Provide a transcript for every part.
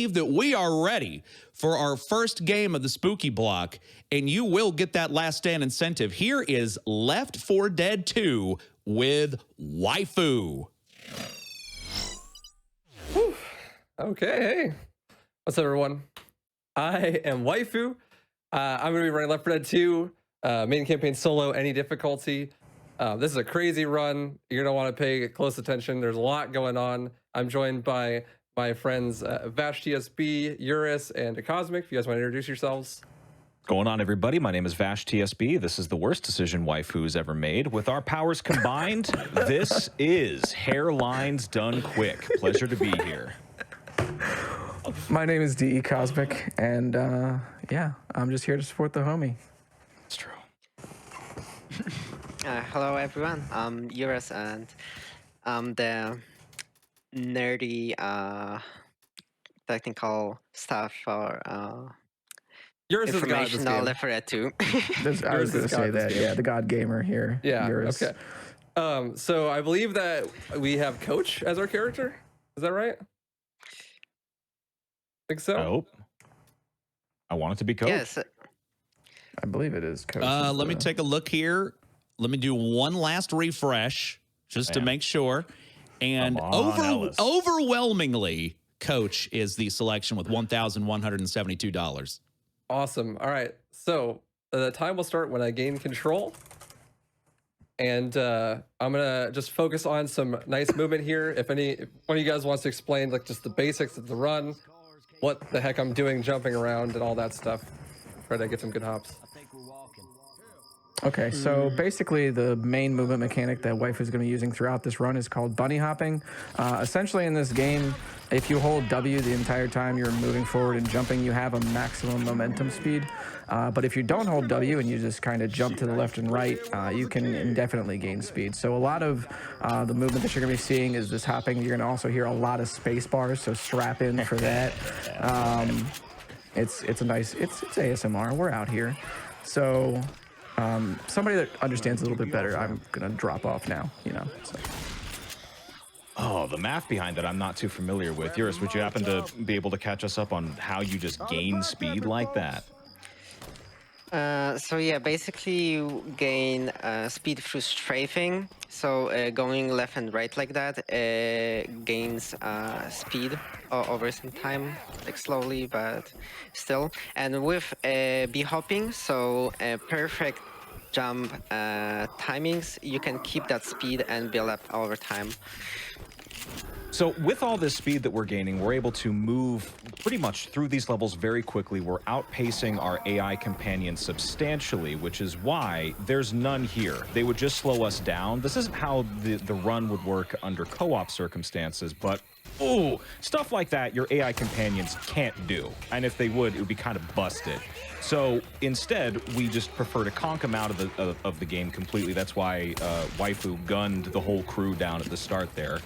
believe that we are ready for our first game of the Spooky Block, and you will get that last stand incentive. Here is Left 4 Dead 2 with Waifu. Whew. Okay, hey. What's up, everyone? I am Waifu. I'm going to be running Left 4 Dead 2, main campaign solo, any difficulty. This is a crazy run. You're going to want to pay close attention. There's a lot going on. I'm joined by my friends VashTSB, Juras, and Cosmic. If you guys want to introduce yourselves. What's going on, everybody? My name is VashTSB. This is the worst decision Waifu's ever made. With our powers combined, this is Hairlines Done Quick. Pleasure to be here. My name is DE Cosmic, and yeah, I'm just here to support the homie. It's true. Hello, everyone. I'm Juras, and I'm the nerdy technical stuff for Juras is the god of this information game. on Left 4 Dead 2. I was going to say that, yeah, the God Gamer here. Yeah, Juras. okay. So I believe that we have Coach as our character. Is that right? Think so? I hope. I want it to be Coach. Yes. I believe it is Coach. Let me take a look here. Let me do one last refresh just to make sure. And Come on, overwhelmingly, Coach is the selection with $1,172. Awesome. All right. So the time will start when I gain control. And I'm going to just focus on some nice movement here. If one of you guys wants to explain like just the basics of the run, what the heck I'm doing, jumping around and all that stuff. Try to get some good hops. Okay, so basically the main movement mechanic that Waifu is going to be using throughout this run is called bunny hopping. Essentially in this game, if you hold W the entire time you're moving forward and jumping, you have a maximum momentum speed. But if you don't hold W and you just kind of jump to the left and right, you can indefinitely gain speed. So a lot of the movement that you're going to be seeing is this hopping. You're going to also hear a lot of space bars, so strap in for that. It's ASMR. We're out here. So somebody that understands a little bit better, I'm going to drop off now, you know. So. Oh, the math behind that I'm not too familiar with. Juras, would you happen to be able to catch us up on how you just gain speed like that? So yeah, basically you gain speed through strafing. So going left and right like that gains speed over some time, like slowly, but still. And with B-hopping, so perfect jump timings, you can keep that speed and build up over time. So with all this speed that we're gaining, we're able to move pretty much through these levels very quickly. We're outpacing our AI companions substantially, which is why there's none here. They would just slow us down. This isn't how the run would work under co-op circumstances, but stuff like that your AI companions can't do. And if they would, it would be kind of busted. So instead, we just prefer to conk them out of the game completely. That's why Waifu gunned the whole crew down at the start there.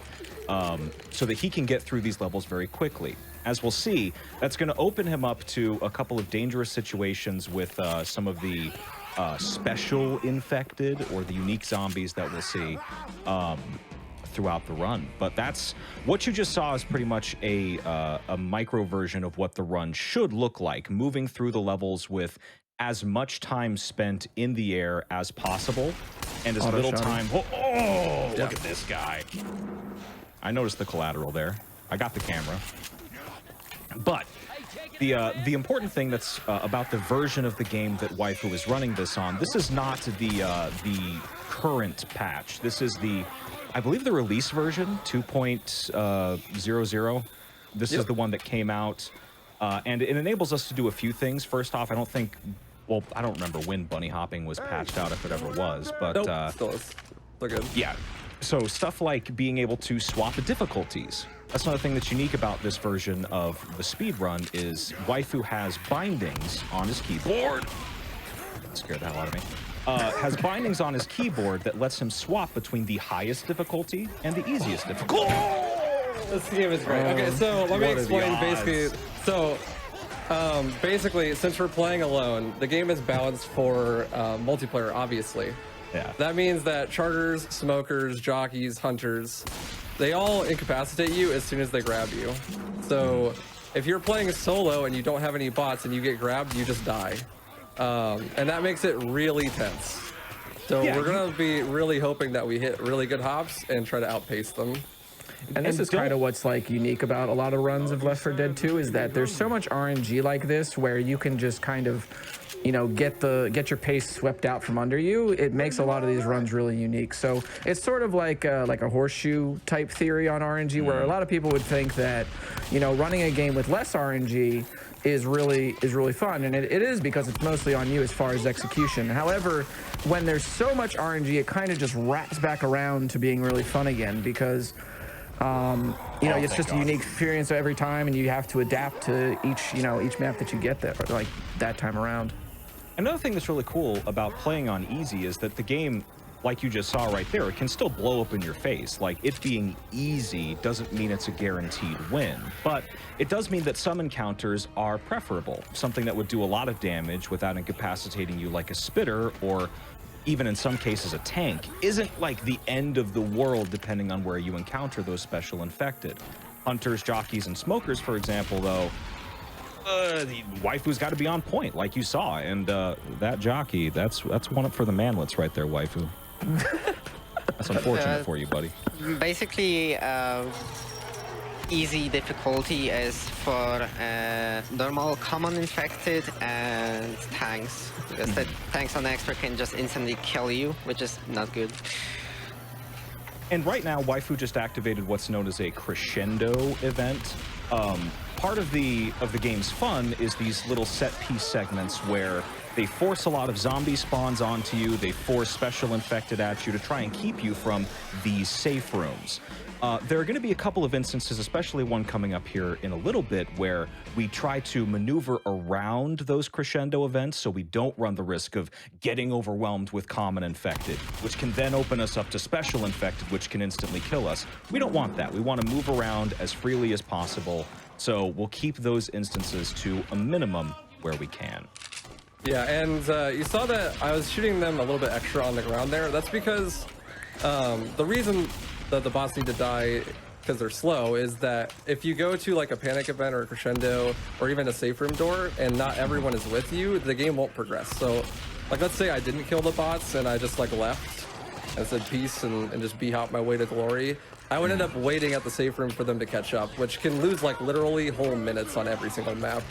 So that he can get through these levels very quickly. As we'll see, that's going to open him up to a couple of dangerous situations with some of the special infected or the unique zombies that we'll see throughout the run. But that's what you just saw is pretty much a micro version of what the run should look like, moving through the levels with as much time spent in the air as possible and as little time. Look at this guy. I noticed the collateral there. I got the camera. But the important thing that's about the version of the game that Waifu is running this on, this is not the current patch. This is I believe the release version, 2.00. This is the one that came out. And it enables us to do a few things. First off, I don't remember when bunny hopping was patched out, if it ever was. But still is. They're good. Yeah. So stuff like being able to swap the difficulties. That's another thing that's unique about this version of the speedrun is Waifu has bindings on his keyboard. That scared the hell out of me. Has bindings on his keyboard that lets him swap between the highest difficulty and the easiest difficulty. This game is great. Okay, so let me explain basically. So basically, since we're playing alone, the game is balanced for multiplayer, obviously. Yeah. That means that charters, smokers, jockeys, hunters, they all incapacitate you as soon as they grab you. So if you're playing solo and you don't have any bots and you get grabbed, you just die. And that makes it really tense. So we're gonna be really hoping that we hit really good hops and try to outpace them. And this is kind of what's like unique about a lot of runs of Left 4 Dead 2 is that there's so much RNG like this where you can just kind of, you know, get your pace swept out from under you. It makes a lot of these runs really unique. So it's sort of like a horseshoe type theory on RNG, where a lot of people would think that, you know, running a game with less RNG is really fun, and it is because it's mostly on you as far as execution. However, when there's so much RNG, it kind of just wraps back around to being really fun again because you know, it's just a unique experience every time, and you have to adapt to each map that you get that time around. Another thing that's really cool about playing on easy is that the game, like you just saw right there, it can still blow up in your face. Like, it being easy doesn't mean it's a guaranteed win, but it does mean that some encounters are preferable. Something that would do a lot of damage without incapacitating you, like a spitter, or even in some cases a tank, isn't like the end of the world depending on where you encounter those special infected. Hunters, jockeys, and smokers, for example, though, the waifu's got to be on point, like you saw, and that jockey, that's one up for the manlets right there, waifu. That's unfortunate for you, buddy. Basically, easy difficulty is for normal, common infected, and tanks, because the tanks on expert can just instantly kill you, which is not good. And right now, waifu just activated what's known as a crescendo event. Part of the game's fun is these little set piece segments where they force a lot of zombie spawns onto you, they force special infected at you to try and keep you from these safe rooms. There are going to be a couple of instances, especially one coming up here in a little bit, where we try to maneuver around those crescendo events so we don't run the risk of getting overwhelmed with common infected, which can then open us up to special infected, which can instantly kill us. We don't want that. We want to move around as freely as possible, so we'll keep those instances to a minimum where we can. Yeah, and you saw that I was shooting them a little bit extra on the ground there. That's because the reason that the bots need to die because they're slow is that if you go to like a panic event or a crescendo or even a safe room door and not everyone is with you, the game won't progress. So like, let's say I didn't kill the bots and I just like left and said peace and just b-hop my way to glory, I would end up waiting at the safe room for them to catch up, which can lose like literally whole minutes on every single map.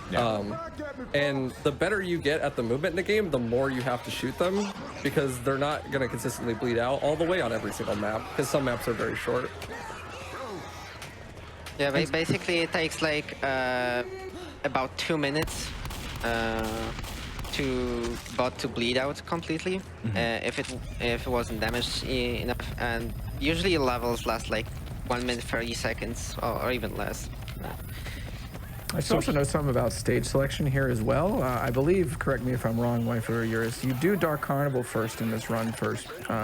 Yeah. And the better you get at the movement in the game, the more you have to shoot them, because they're not going to consistently bleed out all the way on every single map, because some maps are very short. Yeah, basically it takes like about 2 minutes to bot to bleed out completely, if it wasn't damaged enough, and usually levels last like 1 minute 30 seconds or even less. I should also know something about stage selection here as well. I believe, correct me if I'm wrong, Waifu or Juras, you do Dark Carnival first in this run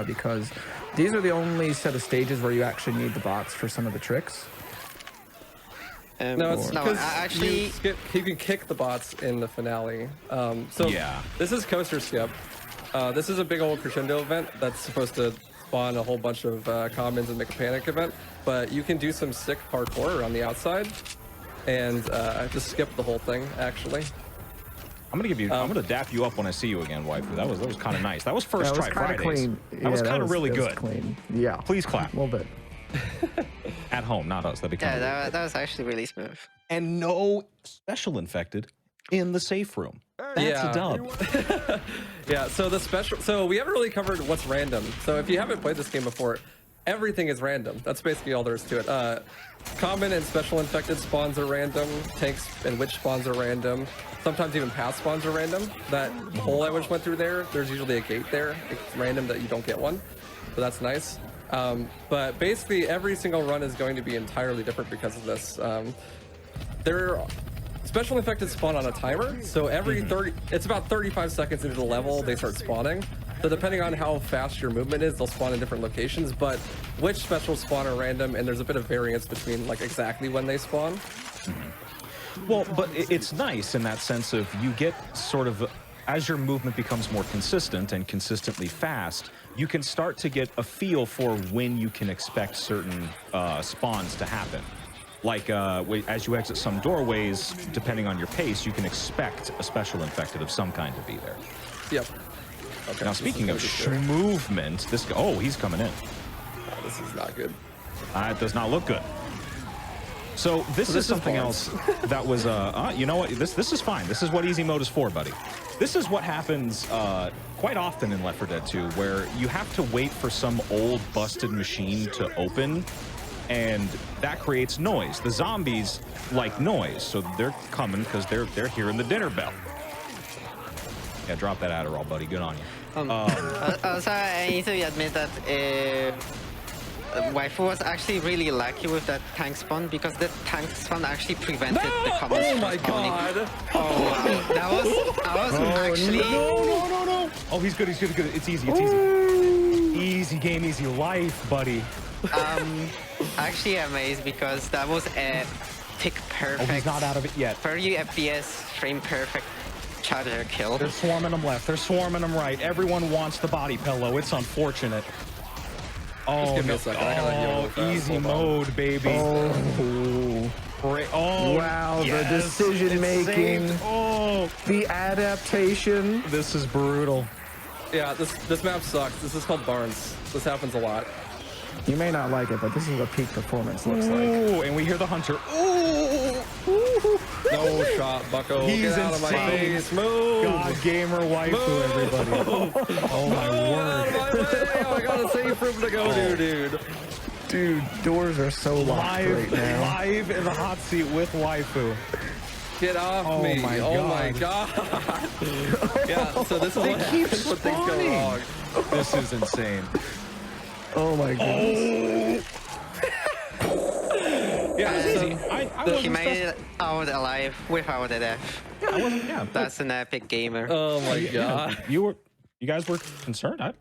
because these are the only set of stages where you actually need the bots for some of the tricks. No, it's because actually you can kick the bots in the finale. So yeah, this is Coaster Skip. This is a big old crescendo event that's supposed to spawn a whole bunch of commons and make a panic event, but you can do some sick parkour around the outside and just skip the whole thing, actually. I'm gonna dap you up when I see you again, waifu. That was kind of nice. That was first try Fridays. Clean. That was kind of really good. Clean. Yeah. Please clap. A little bit. At home, not us. That'd be kind of that was actually really smooth. And no special infected in the safe room. That's a dub. Yeah. So we haven't really covered what's random. So if you haven't played this game before, everything is random. That's basically all there is to it. Common and special infected spawns are random. Tanks and witch spawns are random. Sometimes even path spawns are random. That hole I just went through there's usually a gate there. It's random that you don't get one, so that's nice. But basically every single run is going to be entirely different because of this. Special infected spawn on a timer, so every it's about 35 seconds into the level they start spawning. So depending on how fast your movement is, they'll spawn in different locations, but which specials spawn are random, and there's a bit of variance between like exactly when they spawn. Well, but it's nice in that sense of you get sort of, as your movement becomes more consistent and consistently fast, you can start to get a feel for when you can expect certain spawns to happen. Like, as you exit some doorways, depending on your pace, you can expect a special infected of some kind to be there. Yep. Okay. Now, speaking of movement, oh, he's coming in. Oh, this is not good. It does not look good. So this is something else that was, you know what? This is fine. This is what easy mode is for, buddy. This is what happens quite often in Left 4 Dead 2, where you have to wait for some old busted machine to open, and that creates noise. The zombies like noise, so they're coming because they're hearing the dinner bell. Yeah, drop that Adderall, buddy. Good on you. Also, I need to admit that Waifu was actually really lucky with that tank spawn, because the tank spawn actually prevented the commons from spawning. God! Oh wow, that was actually. No! Oh, he's good. It's easy. It's easy. Easy game, easy life, buddy. Actually amazed, because that was a tick perfect. Oh, he's not out of it yet. 30 FPS frame perfect charger kill. They're swarming him left. They're swarming him right. Everyone wants the body pillow. It's unfortunate. Oh, give me a second. I gotta heal really fast. Easy mode, baby. Oh. Oh, Wow, yes, the decision making. Oh, The adaptation. this is brutal. Yeah, this map sucks. This is called Barnes. This happens a lot. You may not like it, but this is what peak performance looks like. Ooh, and we hear the hunter. Ooh. No shot, Bucko. He's Get out of my insane. face. Move. God gamer waifu, Move. everybody. Oh my word. Out of my way. Oh, I got a safe room to go to, dude. Dude, doors are so locked right now. Live in the hot seat with waifu. Get off me. My Oh my God. god. Yeah, so this is what happens when things go wrong. This is insane. Oh my goodness. Yeah, so I He wasn't made it out alive without a death. I wasn't, yeah. That's an epic gamer. oh my god. You guys were concerned.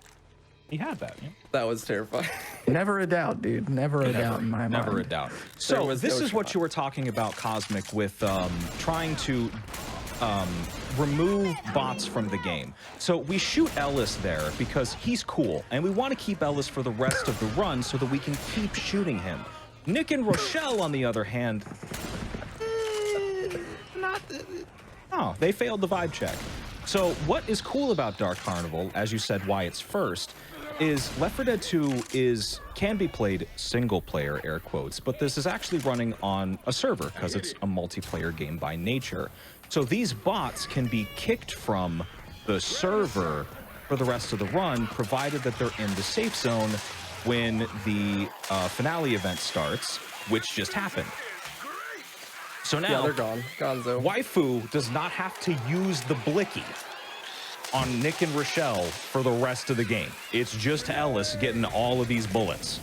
He had that. Yeah. That was terrifying. Never a doubt, dude. Never a doubt in my mind. Never a doubt. So was this no is what shot. you were talking about, Cosmic, with trying to remove bots from the game. So we shoot Ellis there because he's cool, and we want to keep Ellis for the rest of the run so that we can keep shooting him. Nick and Rochelle, on the other hand, oh, they failed the vibe check. So what is cool about Dark Carnival, as you said, why it's first, is Left 4 Dead 2 can be played single player, air quotes, but this is actually running on a server because it's a multiplayer game by nature. So these bots can be kicked from the server for the rest of the run, provided that they're in the safe zone when the finale event starts, which just happened. So now, Yeah, they're gone. Gonzo. Waifu does not have to use the blicky on Nick and Rochelle for the rest of the game. It's just Ellis getting all of these bullets.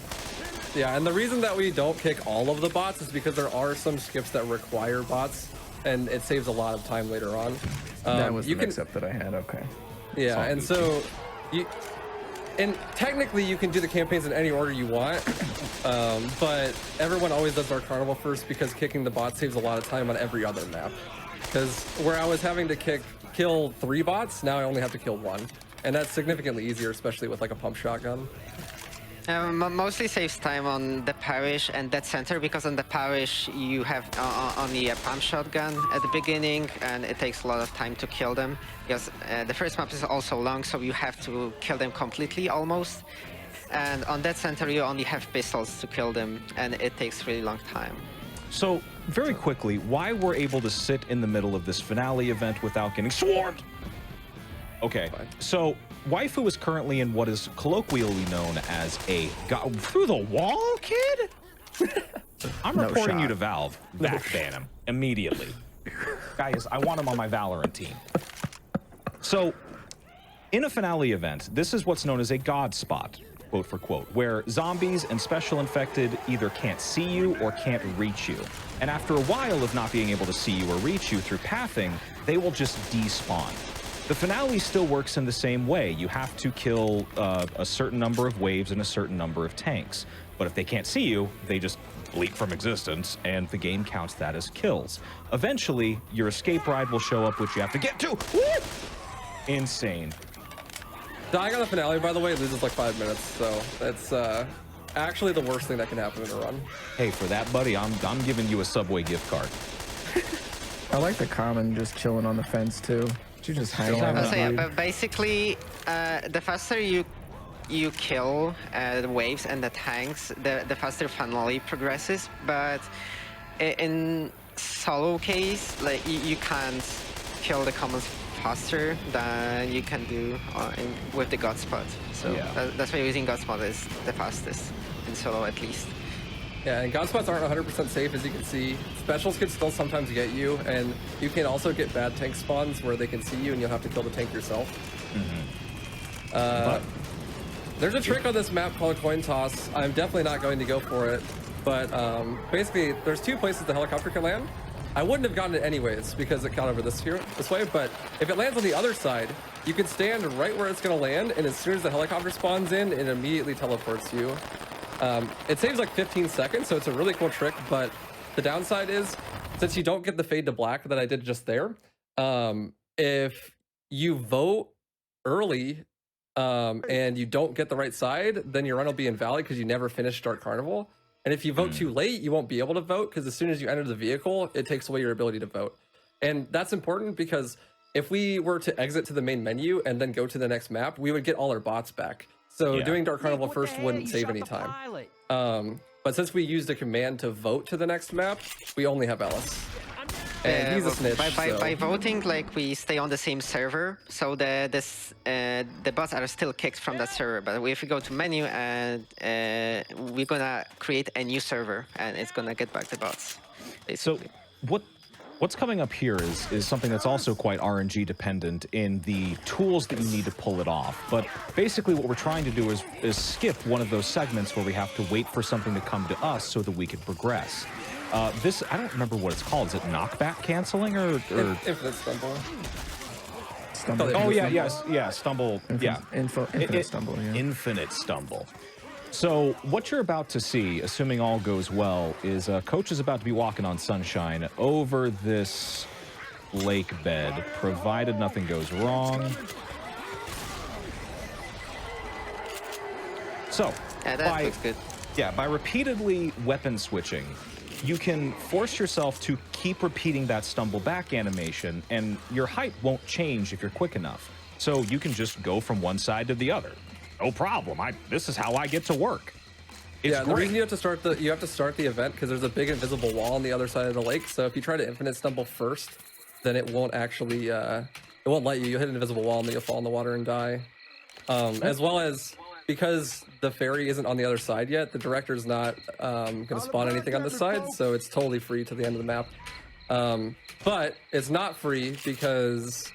Yeah, and the reason that we don't kick all of the bots is because there are some skips that require bots, and it saves a lot of time later on. That was you the can, mix-up that I had, okay. yeah, and so and technically you can do the campaigns in any order you want, but everyone always does Dark Carnival first because kicking the bots saves a lot of time on every other map. Because where I was having to kill 3 bots, now I only have to kill 1, and that's significantly easier, especially with like a pump shotgun. Mostly saves time on the parish and dead center, because on the parish you have only a pump shotgun at the beginning, and it takes a lot of time to kill them, because the first map is also long, so you have to kill them completely almost. And on dead center you only have pistols to kill them, and it takes really long time. So, very quickly, why we're able to sit in the middle of this finale event without getting swarmed? Okay, so Waifu is currently in what is colloquially known as a through the wall, kid? I'm No reporting shot. you to Valve. Back ban him immediately. Guys, I want him on my Valorant team. So, in a finale event, this is what's known as a God spot, quote for quote, where zombies and special infected either can't see you or can't reach you. And after a while of not being able to see you or reach you through pathing, they will just despawn. The finale still works in the same way. You have to kill a certain number of waves and a certain number of tanks. But if they can't see you, they just bleep from existence, and the game counts that as kills. Eventually, your escape ride will show up, which you have to get to. Woo! Insane. Dying on the finale, by the way, loses like 5 minutes, so that's actually the worst thing that can happen in a run. Hey, for that, buddy, I'm giving you a Subway gift card. I like the common just chilling on the fence too. You just hang on. So yeah, but basically, the faster you kill the waves and the tanks, the faster Funlolly progresses. But in solo case, like you can't kill the commons faster than you can do with the Godspot. So that's why using Godspot is the fastest in solo, at least. Yeah, and Godspots aren't 100% safe, as you can see. Specials can still sometimes get you, and you can also get bad tank spawns where they can see you and you'll have to kill the tank yourself. There's a trick on this map called Coin Toss. I'm definitely not going to go for it, but basically there's 2 places the helicopter can land. I wouldn't have gotten it anyways because it got over this way, but if it lands on the other side, you can stand right where it's going to land, and as soon as the helicopter spawns in, it immediately teleports you. It saves like 15 seconds, so it's a really cool trick, but the downside is, since you don't get the fade to black that I did just there, if you vote early and you don't get the right side, then your run will be invalid because you never finished Dark Carnival. And if you vote too late, you won't be able to vote because as soon as you enter the vehicle, it takes away your ability to vote. And that's important because if we were to exit to the main menu and then go to the next map, we would get all our bots back. So doing Dark Carnival first wouldn't save any time. But since we used a command to vote to the next map, we only have Ellis. And he's a snitch. By voting, like, we stay on the same server, so the bots are still kicked from that server. But if we go to menu, and we're gonna create a new server, and it's gonna get back the bots, basically. So what's coming up here is something that's also quite RNG dependent in the tools that you need to pull it off. But basically what we're trying to do is skip one of those segments where we have to wait for something to come to us so that we can progress. This, I don't remember what it's called. Is it knockback canceling or Infinite Stumble. Oh yeah, stumble. Infinite Stumble. Yeah. Infinite Stumble. So what you're about to see, assuming all goes well, is Coach is about to be walking on sunshine over this lake bed, provided nothing goes wrong. So, yeah, that looks good. Yeah, by repeatedly weapon switching, you can force yourself to keep repeating that stumble back animation, and your height won't change if you're quick enough. So you can just go from one side to the other. No problem. This is how I get to work. It's the reason you have to start the event because there's a big invisible wall on the other side of the lake. So if you try to infinite stumble first, then it won't actually it won't let you. You'll hit an invisible wall and then you'll fall in the water and die. As well as because the ferry isn't on the other side yet, the director's not going to spawn anything on this side, so it's totally free to the end of the map. But it's not free because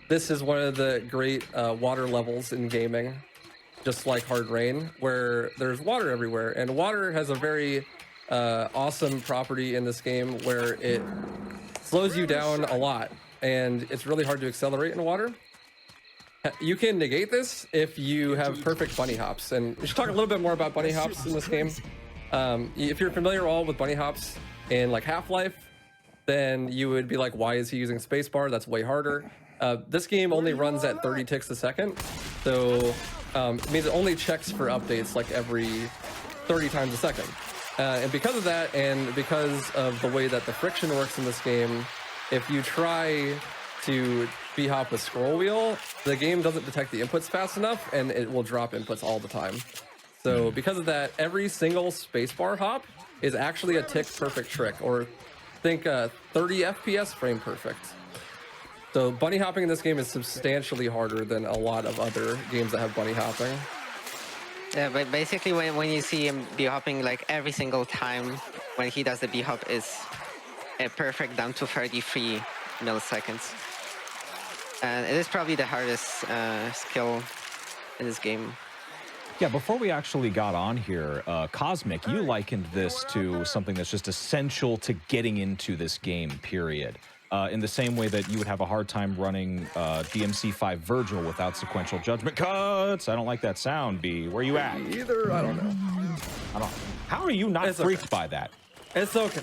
this is one of the great water levels in gaming. Just like Hard Rain, where there's water everywhere. And water has a very awesome property in this game where it slows you down a lot. And it's really hard to accelerate in water. You can negate this if you have perfect bunny hops. And we should talk a little bit more about bunny hops in this game. If you're familiar all with bunny hops in like Half-Life, then you would be like, why is he using spacebar? That's way harder. This game only runs at 30 ticks a second. So it means it only checks for updates like every 30 times a second. And because of that, and because of the way that the friction works in this game, if you try to b-hop with scroll wheel, the game doesn't detect the inputs fast enough, and it will drop inputs all the time. So because of that, every single spacebar hop is actually a tick perfect trick, or think 30 FPS frame perfect. So bunny hopping in this game is substantially harder than a lot of other games that have bunny hopping. Yeah, but basically when you see him b-hopping, like every single time when he does the b-hop is perfect down to 33 milliseconds. And it is probably the hardest skill in this game. Yeah, before we actually got on here, Cosmic, you likened this to something that's just essential to getting into this game, period. In the same way that you would have a hard time running DMC5 Virgil without sequential judgment cuts. I don't like that sound, B. Where you at? Either, I don't know. How are you not freaked by that? It's okay.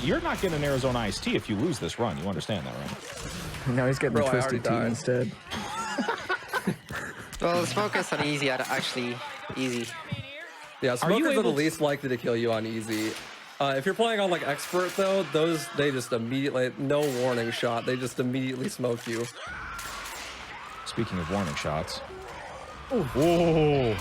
You're not getting an Arizona iced tea if you lose this run. You understand that, right? No, he's getting the Twisted Tea instead. Well, smokers are actually easy. Yeah, smokers are the least likely to kill you on easy. If you're playing on like expert though, they just immediately, no warning shot, they just immediately smoke you. Speaking of warning shots. Ooh. Whoa.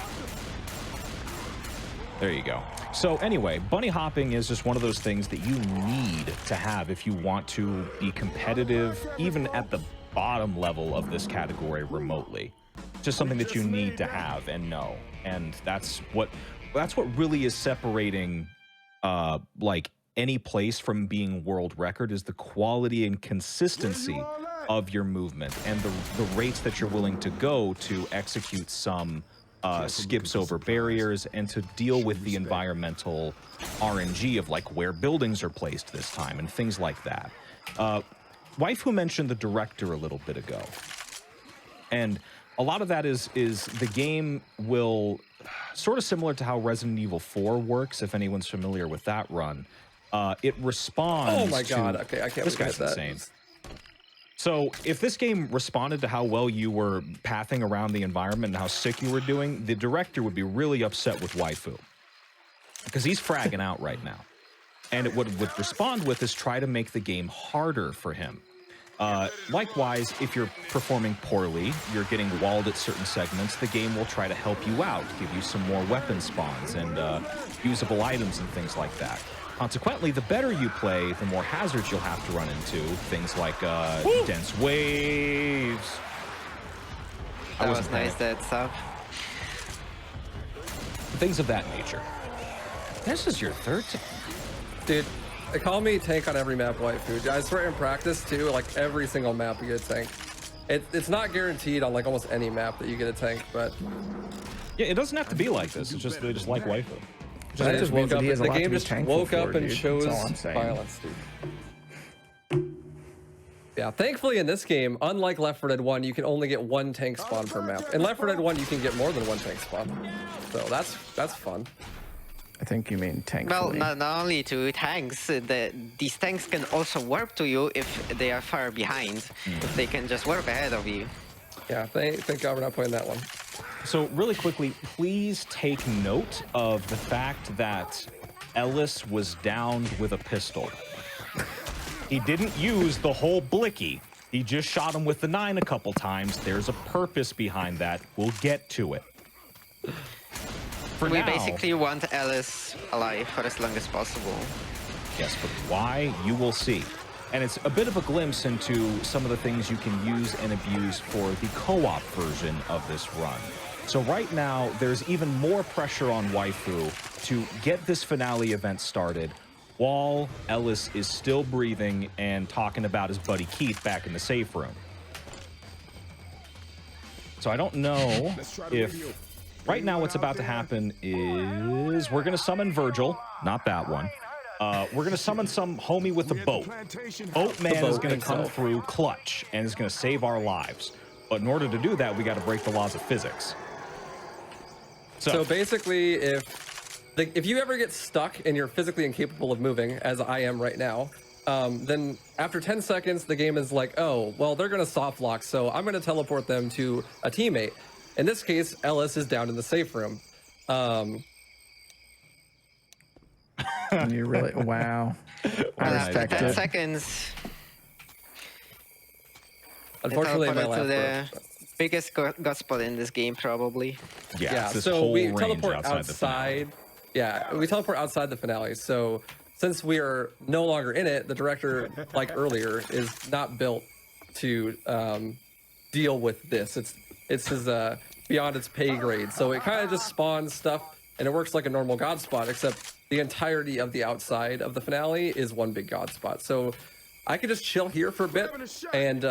There you go. So anyway, bunny hopping is just one of those things that you need to have if you want to be competitive, even at the bottom level of this category remotely. Just something that you need to have and know. And that's what really is separating like any place from being world record, is the quality and consistency of your movement and the rates that you're willing to go to execute some skips over barriers and to deal with the environmental RNG of like where buildings are placed this time and things like that. Waifu mentioned the director a little bit ago, and a lot of that is the game will, sort of similar to how Resident Evil 4 works, if anyone's familiar with that run. It responds. Oh my god! Okay, I can't. This guy's insane. So if this game responded to how well you were pathing around the environment and how sick you were doing, the director would be really upset with Waifu, because he's fragging out right now. And what it would respond with is try to make the game harder for him. Likewise, if you're performing poorly, you're getting walled at certain segments, the game will try to help you out, give you some more weapon spawns and usable items and things like that. Consequently, the better you play, the more hazards you'll have to run into. Things like dense waves. That was nice, that stuff. Things of that nature. This is your third time. Dude, they call me tank on every map, Waifu. I swear in practice too, like every single map you get a tank. It's not guaranteed on like almost any map that you get a tank, but... Yeah, it doesn't have to be like this. It's just, they just like Waifu. I just woke up. The game just woke up and chose violence, dude. Yeah, thankfully in this game, unlike Left 4 Dead 1, you can only get one tank spawn per map. In Left 4 Dead 1, you can get more than one tank spawn. So that's fun. I think you mean tank. Well, not only to tanks, these tanks can also warp to you if they are far behind. If they can just warp ahead of you. Yeah, thank God we're not playing that one. So really quickly, please take note of the fact that Ellis was downed with a pistol. He didn't use the whole blicky. He just shot him with the 9 a couple times. There's a purpose behind that. We'll get to it. We basically want Alice alive for as long as possible. Yes, but why? You will see. And it's a bit of a glimpse into some of the things you can use and abuse for the co-op version of this run. So right now, there's even more pressure on Waifu to get this finale event started while Ellis is still breathing and talking about his buddy Keith back in the safe room. So I don't know if... Right now, what's about to happen is we're going to summon Virgil, not that one. We're going to summon some homie with a boat. Boatman is going to come through clutch and is going to save our lives. But in order to do that, we got to break the laws of physics. So basically, if you ever get stuck and you're physically incapable of moving, as I am right now, then after 10 seconds, the game is like, oh, well, they're going to soft lock, so I'm going to teleport them to a teammate. In this case, Ellis is down in the safe room. You really, wow. I respect after 10 it. seconds. Unfortunately, my to the biggest god spot in this game, probably. Yeah, so we teleport outside. Yeah, we teleport outside the finale. So since we are no longer in it, the director, like earlier, is not built to deal with this. It's his beyond its pay grade. So it kind of just spawns stuff, and it works like a normal god spot, except the entirety of the outside of the finale is one big god spot. So I could just chill here for a bit and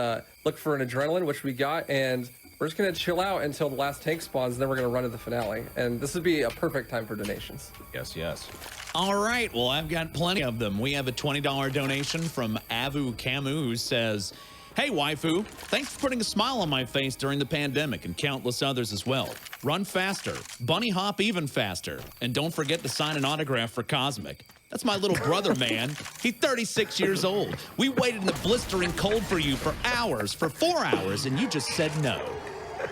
look for an adrenaline, which we got, and we're just gonna chill out until the last tank spawns, and then we're gonna run to the finale. And this would be a perfect time for donations. Yes, yes. All right, well, I've got plenty of them. We have a $20 donation from Avu Camu, who says, "Hey, Waifu, thanks for putting a smile on my face during the pandemic and countless others as well. Run faster, bunny hop even faster, and don't forget to sign an autograph for Cosmic. That's my little brother, man. He's 36 years old. We waited in the blistering cold for you for hours, for 4 hours, and you just said no.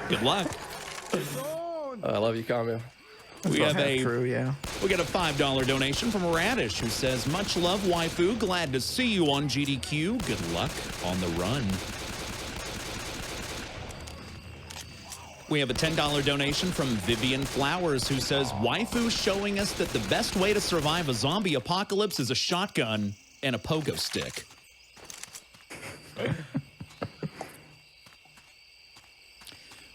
Good luck." I love you, Camu. We have True, yeah. We got a $5 donation from Radish who says, much love, waifu. Glad to see you on GDQ. Good luck on the run. We have a $10 donation from Vivian Flowers who says, waifu showing us that the best way to survive a zombie apocalypse is a shotgun and a pogo stick.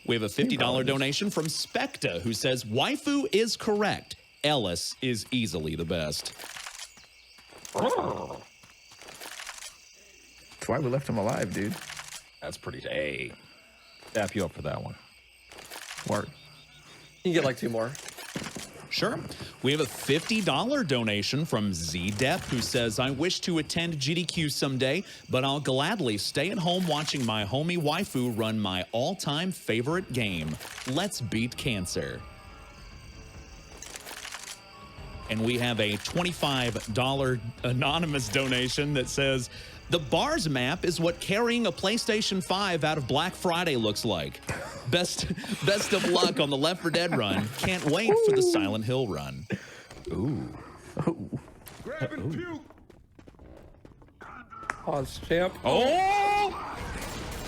We have a $50 donation from Specta who says, waifu is correct. Ellis is easily the best. That's why we left him alive, dude. That's pretty. Hey, tap you up for that one. Work. You can get like 2 more. Sure. We have a $50 donation from ZDep who says, I wish to attend GDQ someday, but I'll gladly stay at home watching my homie waifu run my all-time favorite game. Let's beat cancer. And we have a $25 anonymous donation that says, the bars map is what carrying a PlayStation 5 out of Black Friday looks like. Best of luck on the Left 4 Dead run. Can't wait for the Silent Hill run. Ooh. Oh. Grab and puke. Pause, champ. Oh!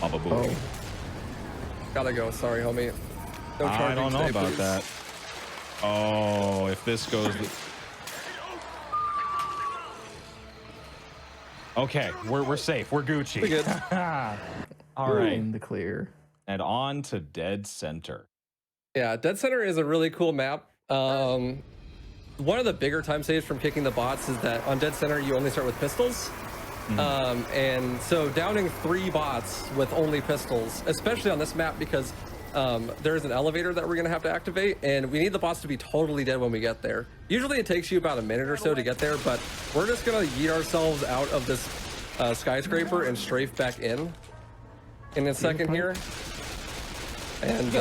Baba booey. Oh. Gotta go. Sorry, homie. No I charging don't know today, about please. that. Oh, if this goes... Okay, we're safe. We're Gucci. We're good. All right. In the clear. And on to Dead Center. Yeah, Dead Center is a really cool map. One of the bigger time saves from kicking the bots is that on Dead Center you only start with pistols. And so downing 3 bots with only pistols, especially on this map because there's an elevator that we're going to have to activate, and we need the bots to be totally dead when we get there. Usually it takes you about a minute or so to get there, but we're just going to yeet ourselves out of this skyscraper and strafe back in a second here. And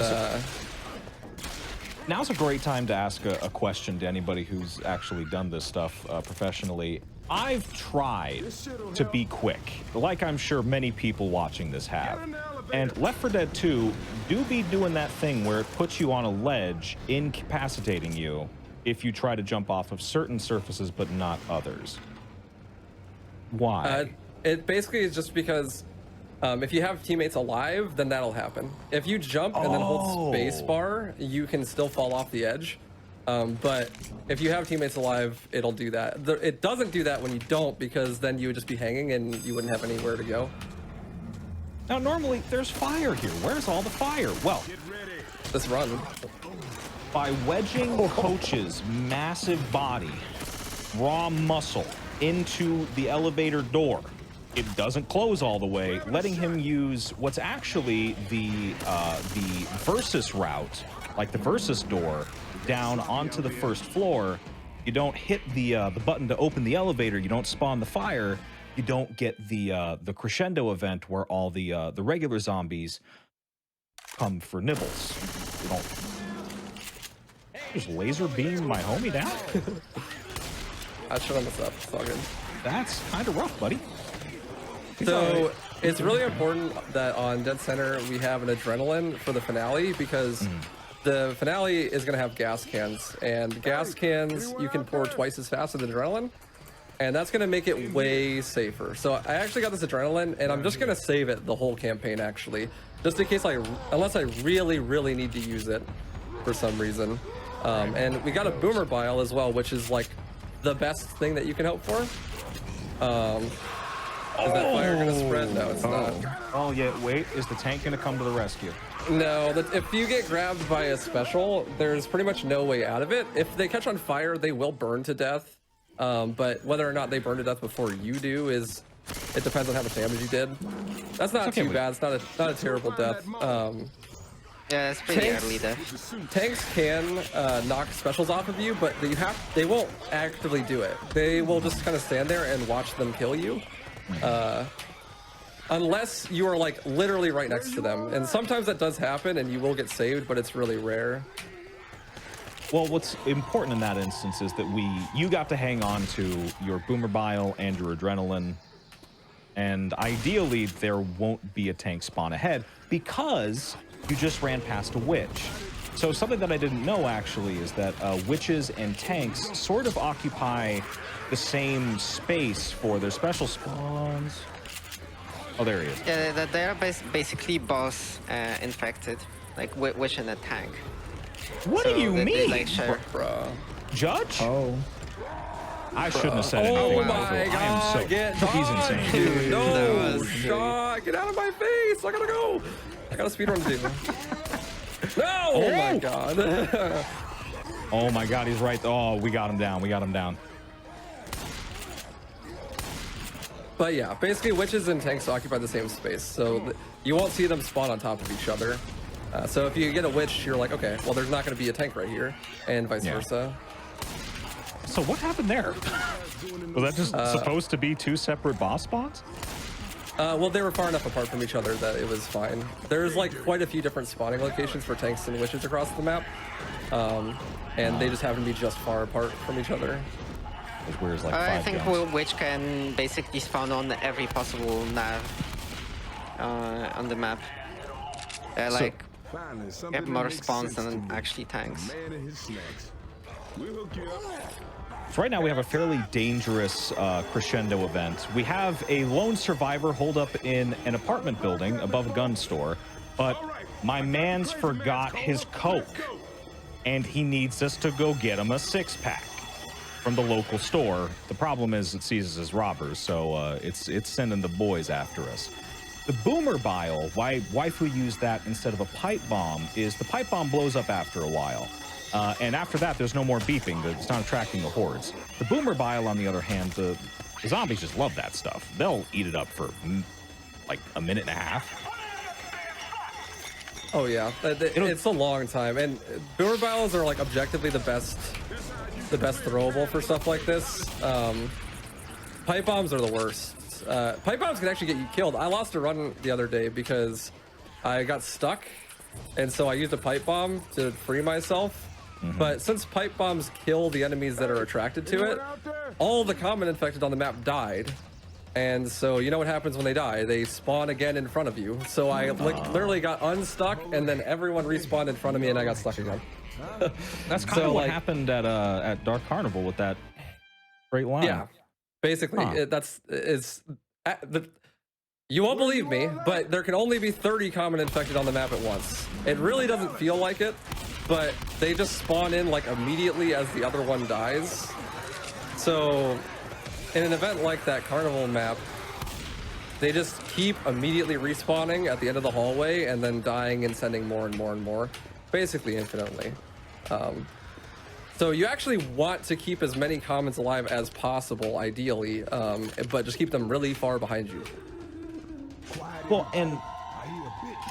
now's a great time to ask a question to anybody who's actually done this stuff professionally. I've tried to be quick, like I'm sure many people watching this have. And Left 4 Dead 2 do be doing that thing where it puts you on a ledge, incapacitating you if you try to jump off of certain surfaces but not others. Why? It basically is just because if you have teammates alive, then that'll happen. If you jump and then hold spacebar, you can still fall off the edge. But if you have teammates alive, it'll do that. It doesn't do that when you don't, because then you would just be hanging and you wouldn't have anywhere to go. Now, normally there's fire here. Where's all the fire? Well, Just run. by wedging Coach's massive body, raw muscle, into the elevator door, it doesn't close all the way, letting him use what's actually the Versus route, like the Versus door, down onto the first floor. You don't hit the button to open the elevator. You don't spawn the fire. You don't get the crescendo event where all the regular zombies come for nibbles. You don't just laser beam my homie down. I shut on this up. It's all good. That's kind of rough, buddy. So it's really important that on Dead Center we have an adrenaline for the finale, because the finale is going to have gas cans, and gas cans you can pour twice as fast as adrenaline, and that's going to make it way safer. So I actually got this adrenaline, and I'm just going to save it the whole campaign, actually, just in case unless I really need to use it for some reason. And we got a boomer bile as well, which is like the best thing that you can hope for. Is that fire gonna spread? No, it's not. Oh yeah, wait, is the tank gonna come to the rescue? No, if you get grabbed by a special, there's pretty much no way out of it. If they catch on fire, they will burn to death. But whether or not they burn to death before you do it depends on how much damage you did. That's not too bad. It's not a terrible death. Yeah, it's pretty early there. Tanks can knock specials off of you, but they won't actively do it. They will just kind of stand there and watch them kill you. Unless you are like literally right next to them, and sometimes that does happen and you will get saved, but it's really rare. Well, what's important in that instance is that you got to hang on to your boomer bile and your adrenaline, and ideally there won't be a tank spawn ahead because you just ran past a witch. So something that I didn't know actually is that witches and tanks sort of occupy the same space for their special spawns. Oh, there he is. Yeah, they're basically both infected, like witch and a tank. What So do you they, mean? like, share. Bruh. Judge? Oh. I shouldn't have said Oh anything. my Michael. god, I am so. get He's dodged, insane. dude. No, That was shot. Get out of my face. I gotta go. I got a speedrun to do. No! Oh my god. Oh my god, he's right. Oh, we got him down. We got him down. But yeah, basically witches and tanks occupy the same space, so you won't see them spawn on top of each other. So if you get a witch, you're like, okay, well, there's not going to be a tank right here, and vice versa. So what happened there? Was that just supposed to be two separate boss spawns? Well, they were far enough apart from each other that it was fine. There's like quite a few different spawning locations for tanks and witches across the map, and they just happen to be just far apart from each other. Like I 5 think guns. witch can basically spawn on every possible nav on the map. Like get more spawns than actually tanks. So right now we have a fairly dangerous crescendo event. We have a lone survivor holed up in an apartment building above a gun store, but my man's forgot his Coke, and he needs us to go get him a 6-pack from the local store. The problem is it sees us as robbers, so it's sending the boys after us. The boomer bile, why Waifu used that instead of a pipe bomb, is the pipe bomb blows up after a while. And after that, there's no more beeping. It's not attracting the hordes. The boomer bile, on the other hand, the zombies just love that stuff. They'll eat it up for like a minute and a half. Oh yeah, it's a long time, and boomer biles are like objectively the best throwable for stuff like this. Pipe bombs are the worst. Pipe bombs can actually get you killed. I lost a run the other day because I got stuck, and so I used a pipe bomb to free myself. But since pipe bombs kill the enemies that are attracted to it, all the common infected on the map died. And so you know what happens when they die? They spawn again in front of you. So I literally got unstuck, and then everyone respawned in front of me, and I got stuck again. That's kind of what happened at Dark Carnival with that straight line. Yeah, basically, you won't believe me, but there can only be 30 common infected on the map at once. It really doesn't feel like it, but they just spawn in like immediately as the other one dies. So in an event like that Carnival map, they just keep immediately respawning at the end of the hallway and then dying and sending more and more and more, basically infinitely. So you actually want to keep as many commons alive as possible, ideally, but just keep them really far behind you. Well, and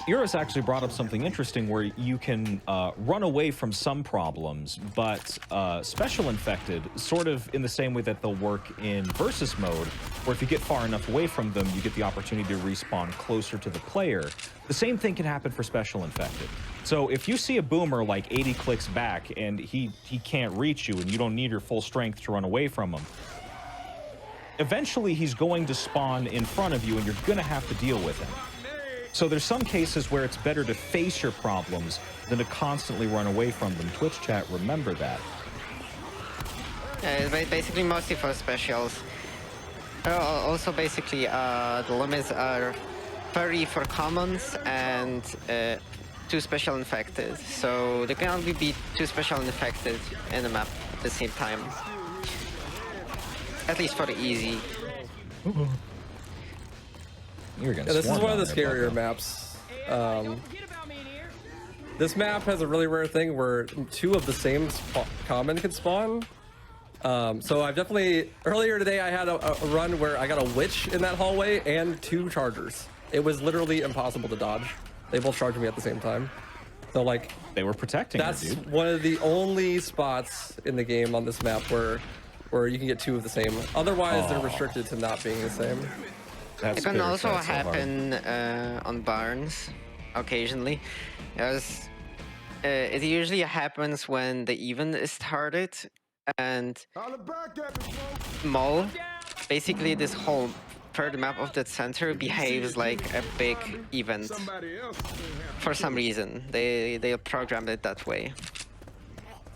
Juras actually brought up something interesting where you can run away from some problems, but special infected, sort of in the same way that they'll work in versus mode, where if you get far enough away from them, you get the opportunity to respawn closer to the player. The same thing can happen for special infected. So if you see a boomer like 80 clicks back and he can't reach you and you don't need your full strength to run away from him, eventually he's going to spawn in front of you and you're going to have to deal with him. So there's some cases where it's better to face your problems than to constantly run away from them. Twitch chat, remember that. Yeah, it's basically mostly for specials. Also, basically, the limits are 30 for commons and 2 special infected. So there can only be 2 special infected in the map at the same time. At least for the easy. You're gonna This is swarm one of the down there, scarier Bucko. maps. This map has a really rare thing where 2 of the same common can spawn. So I've definitely, earlier today I had a run where I got a witch in that hallway and 2 chargers. It was literally impossible to dodge. They both charged me at the same time. So like, They were protecting that's her, dude. one of the only spots in the game on this map where you can get 2 of the same. Otherwise, they're restricted to not being the same. That It can spirit also tried so hard. happen on barns occasionally. It usually happens when the event is started and Mole, basically this whole third map of the center behaves like a big event. For some reason, they programmed it that way.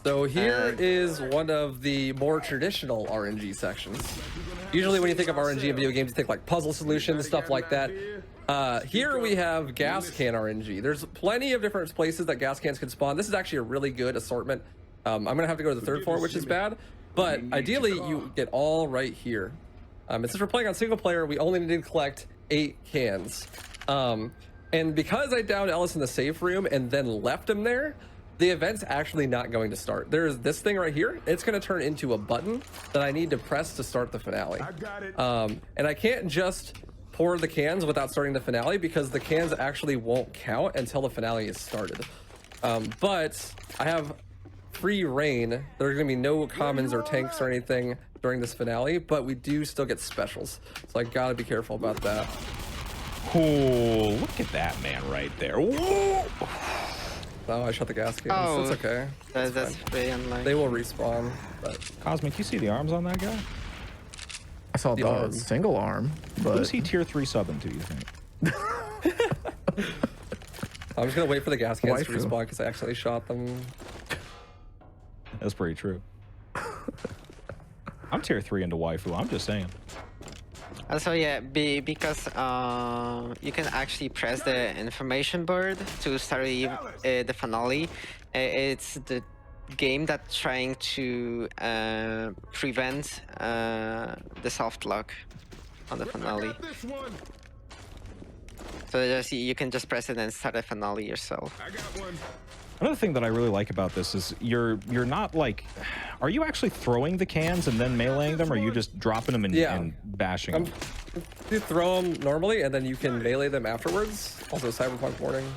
So here is one of the more traditional RNG sections. Usually when you think of RNG in video games, you think like puzzle solutions, stuff like that. Here we have gas can RNG. There's plenty of different places that gas cans can spawn. This is actually a really good assortment. I'm gonna have to go to the third floor, which is bad, but ideally you get all right here. And since we're playing on single player, we only need to collect 8 cans. And because I downed Ellis in the safe room and then left him there, the event's actually not going to start. There's this thing right here. It's going to turn into a button that I need to press to start the finale. I got it. And I can't just pour the cans without starting the finale because the cans actually won't count until the finale is started. But I have free reign. There's going to be no commons or tanks or anything during this finale, but we do still get specials. So I got to be careful about that. Oh, look at that man right there. Whoa! Oh, I shot the gas cans. Oh, That's okay. That's pretty unlikely. They will respawn. But Cosmic, you see the arms on that guy? I saw the arm. single arm, but Who's he tier 3 subbing to, you think? I'm just gonna wait for the gas cans to Waifu. respawn because I actually shot them. That's pretty true. I'm tier 3 into waifu, I'm just saying. Also, yeah, because you can actually press the information board to start the finale. It's the game that's trying to prevent the soft lock on the finale. So just, you can just press it and start the finale yourself. I got one. Another thing that I really like about this is you're not like, are you actually throwing the cans and then meleeing them, or are you just dropping them and, and bashing them? You throw them normally, and then you can melee them afterwards. Also, Cyberpunk warning.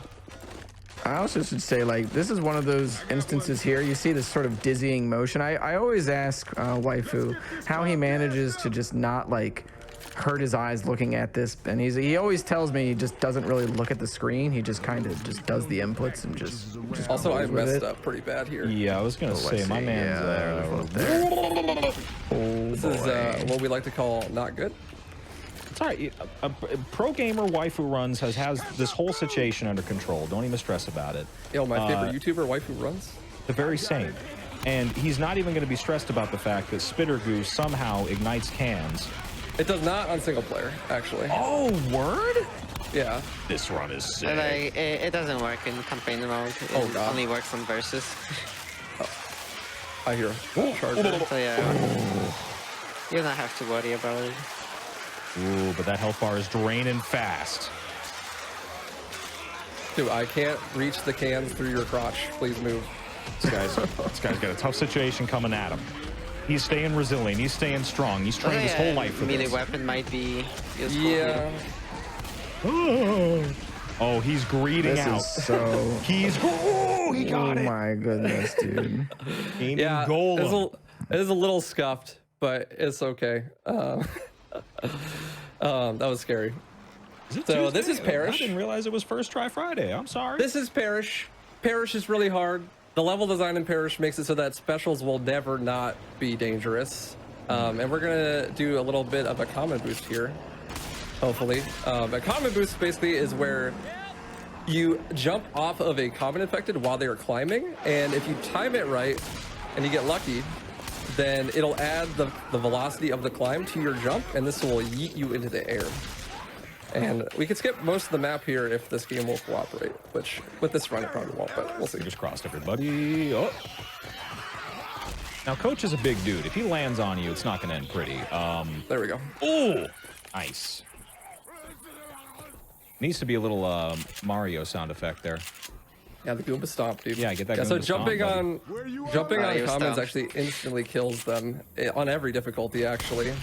I also should say, like, this is one of those instances here. You see this sort of dizzying motion. I always ask Waifu how he manages to just not, like, hurt his eyes looking at this. And he always tells me he just doesn't really look at the screen. He just kind of just does the inputs and just Also, I goes with messed it. up pretty bad here. Yeah, I was gonna say, let's my see. man's Yeah, This is what we like to call not good. it's all right. A pro gamer WaifuRuns has this whole situation under control. Don't even stress about it. Yo, my favorite YouTuber, WaifuRuns. The very same. And he's not even going to be stressed about the fact that Spitter Goose somehow ignites cans. It does not on single player, actually. Oh, word? Yeah. This run is sick. Like, it doesn't work in campaign mode. It Oh, God. only works on versus. I hear a charger. So yeah, you don't have to worry about it. Ooh, but that health bar is draining fast. Dude, I can't reach the cans through your crotch. Please move. This guy's got a tough situation coming at him. He's staying resilient. He's staying strong. He's trained his whole life for melee this. weapon might be useful. Yeah. Oh, he's greeting This out. is so. He's he got Oh it. my goodness, dude. Aiming Yeah. goal. It is a little scuffed, but it's okay. That was scary. So this is Parish. I didn't realize it was first try Friday. I'm sorry. This is Parish. Parish is really hard. The level design in Parish makes it so that specials will never not be dangerous. And we're gonna do a little bit of a common boost here, hopefully. A common boost basically is where you jump off of a common infected while they are climbing, and if you time it right and you get lucky, then it'll add the velocity of the climb to your jump, and this will yeet you into the air. And we could skip most of the map here if this game will cooperate, which with this run it probably won't, but we'll see. Fingers crossed, everybody. Oh. Now, Coach is a big dude. If he lands on you, it's not going to end pretty. There we go. Oh, nice. Needs to be a little Mario sound effect there. Yeah, the Goomba stomp, dude. Yeah, get that Yeah, so Goomba stomp, jumping on Mario commons stomp. actually instantly kills them on every difficulty, actually.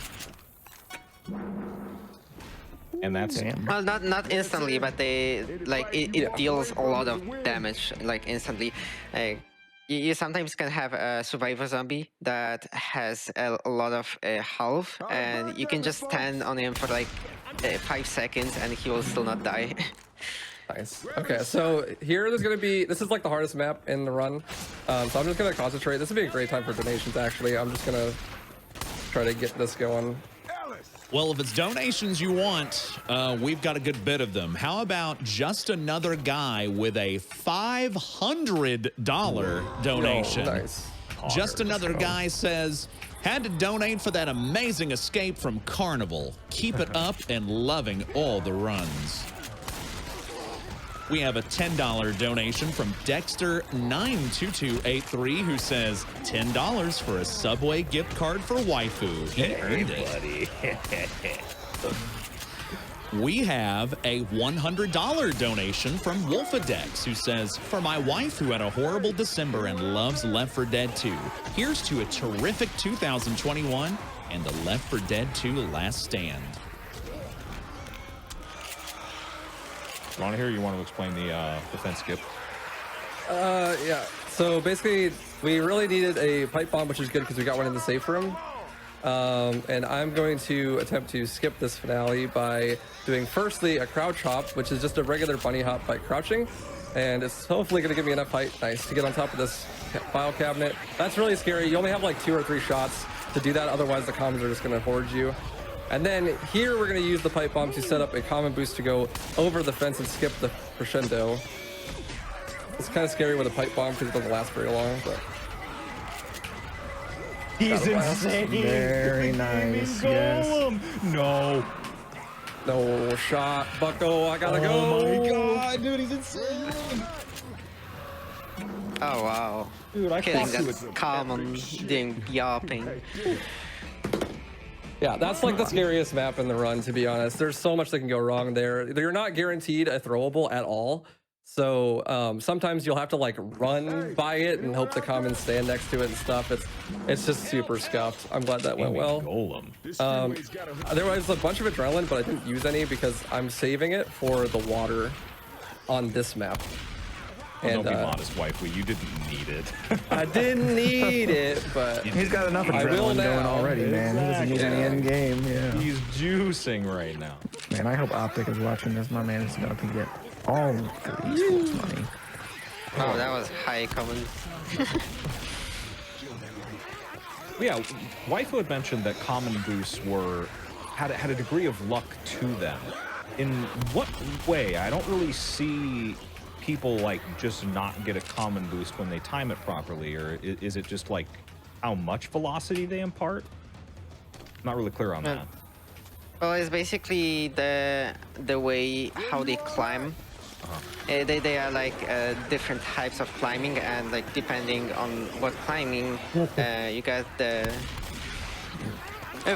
And that's Damn. Well, not instantly, but it Yeah. deals a lot of damage like instantly. Like you sometimes can have a survivor zombie that has a lot of health, and you can just stand on him for like 5 seconds, and he will still not die. Nice. Okay, so here there's gonna be, this is like the hardest map in the run. So I'm just gonna concentrate. This would be a great time for donations, actually. I'm just gonna try to get this going. Well, if it's donations you want, we've got a good bit of them. How about just another guy with a $500 donation? Yo, nice. Just another guy says, had to donate for that amazing escape from Carnival. Keep it up and loving all the runs. We have a $10 donation from Dexter92283 who says $10 for a Subway gift card for Waifu. He earned it. We have a $100 donation from Wolfadex who says, for my wife who had a horrible December and loves Left 4 Dead 2, here's to a terrific 2021 and the Left 4 Dead 2 Last Stand. You want to hear? Or you want to explain the defense skip? Yeah. So basically, we really needed a pipe bomb, which is good because we got one in the safe room. And I'm going to attempt to skip this finale by doing firstly a crouch hop, which is just a regular bunny hop by crouching. And it's hopefully going to give me enough height, nice, to get on top of this file cabinet. That's really scary. You only have like 2 or 3 shots to do that. Otherwise, the commons are just going to hoard you. And then here we're going to use the pipe bomb to set up a common boost to go over the fence and skip the crescendo. It's kind of scary with a pipe bomb because it doesn't last very long, but... He's insane. Very nice. Yes. No. No shot. Bucko, I gotta go. Oh my god, dude, he's insane. Oh wow. Dude, I Killing fucked that with common doing yapping. Yeah, that's like the scariest map in the run, to be honest. There's so much that can go wrong there. You're not guaranteed a throwable at all. So sometimes you'll have to like run by it and hope the commons stand next to it and stuff. It's just super scuffed. I'm glad that went well. Golem. There was a bunch of adrenaline, but I didn't use any because I'm saving it for the water on this map. Don't be modest, waifu. You didn't need it. I didn't need it, but He's got enough I will adrenaline going now. already, man. He doesn't need any end game. Yeah. He's juicing right now. Man, I hope Optic is watching this. My man is going to get all the esports money. Oh, that was high common. Yeah, waifu had mentioned that common boosts had a degree of luck to them. In what way? I don't really see people like just not get a common boost when they time it properly, or is it just like how much velocity they impart? Not really clear on that. Well, it's basically the way how they climb. They are like different types of climbing, and like depending on what climbing you got the.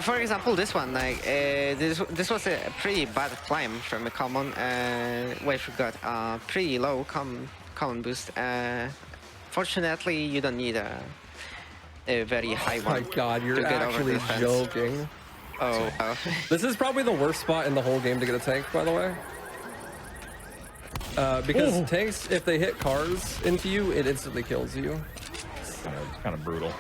For example, this one, like this was a pretty bad climb from a common. Waifu got a pretty low common boost. Fortunately, you don't need a very high one. Oh my god, you're actually joking. Oh, wow. This is probably the worst spot in the whole game to get a tank, by the way. Because tanks, if they hit cars into you, it instantly kills you. It's kind of brutal.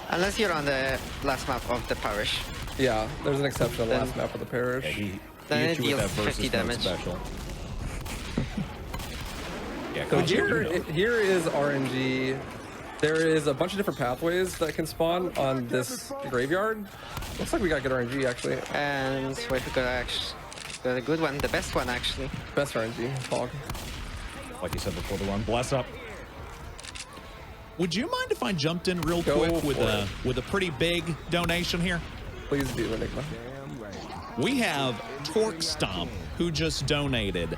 Unless you're on the last map of the parish. Yeah, there's an exception on the last map of the parish. Yeah, he Then hit it you with deals that versus 50 mode damage. special. Yeah, So Kachi, you know. here is RNG. There is a bunch of different pathways that can spawn on this graveyard. Looks like we got good RNG, actually. And Waifu got a good one, the best one actually. Best RNG, fog. Like you said before the run, bless up. Would you mind if I jumped in real Go quick with for a pretty big donation here? Please do, Enigma. We have Torque Stomp, who just donated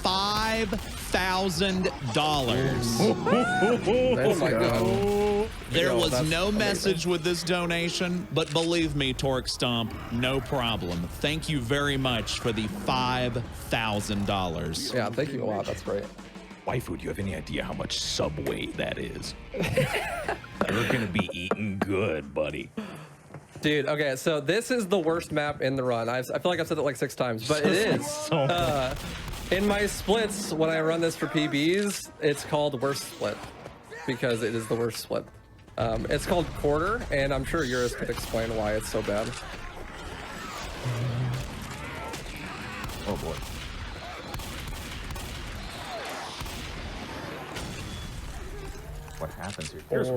$5,000. Oh my god. There Yo, was that's no amazing. message with this donation, but believe me, Torque Stomp, no problem. Thank you very much for the $5,000. Yeah, thank you a lot. That's great. Waifu, do you have any idea how much Subway that is? You're gonna be eating good, buddy. Dude, okay, so this is the worst map in the run. I feel like I've said it like 6 times, but it is. In my splits, when I run this for PBs, it's called worst split because it is the worst split. It's called quarter, and I'm sure Juras could explain why it's so bad. Oh boy. What happens here? Here's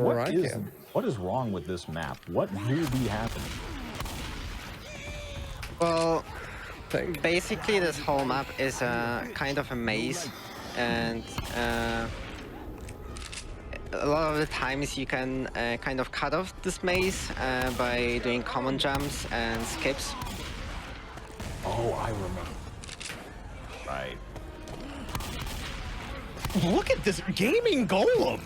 what is wrong with this map? What will be happening? Well, Tank. basically this whole map is kind of a maze, and a lot of the times you can kind of cut off this maze by doing common jumps and skips. Oh, I remember. Right. Look at this gaming golem.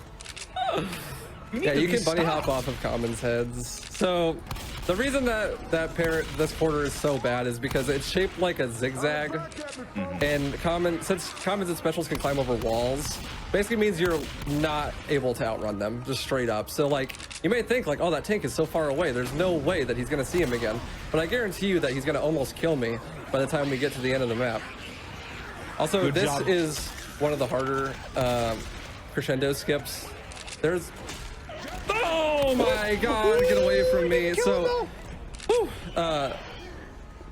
Yeah, you can bunny hop off of commons heads. So the reason that this quarter is so bad is because it's shaped like a zigzag, and since commons and specials can climb over walls, basically means you're not able to outrun them, just straight up. So like, you may think like, oh, that tank is so far away, there's no way that he's gonna see him again. But I guarantee you that he's gonna almost kill me by the time we get to the end of the map. Also, Good this job. is one of the harder crescendo skips. There's, oh my god, get away from me. So,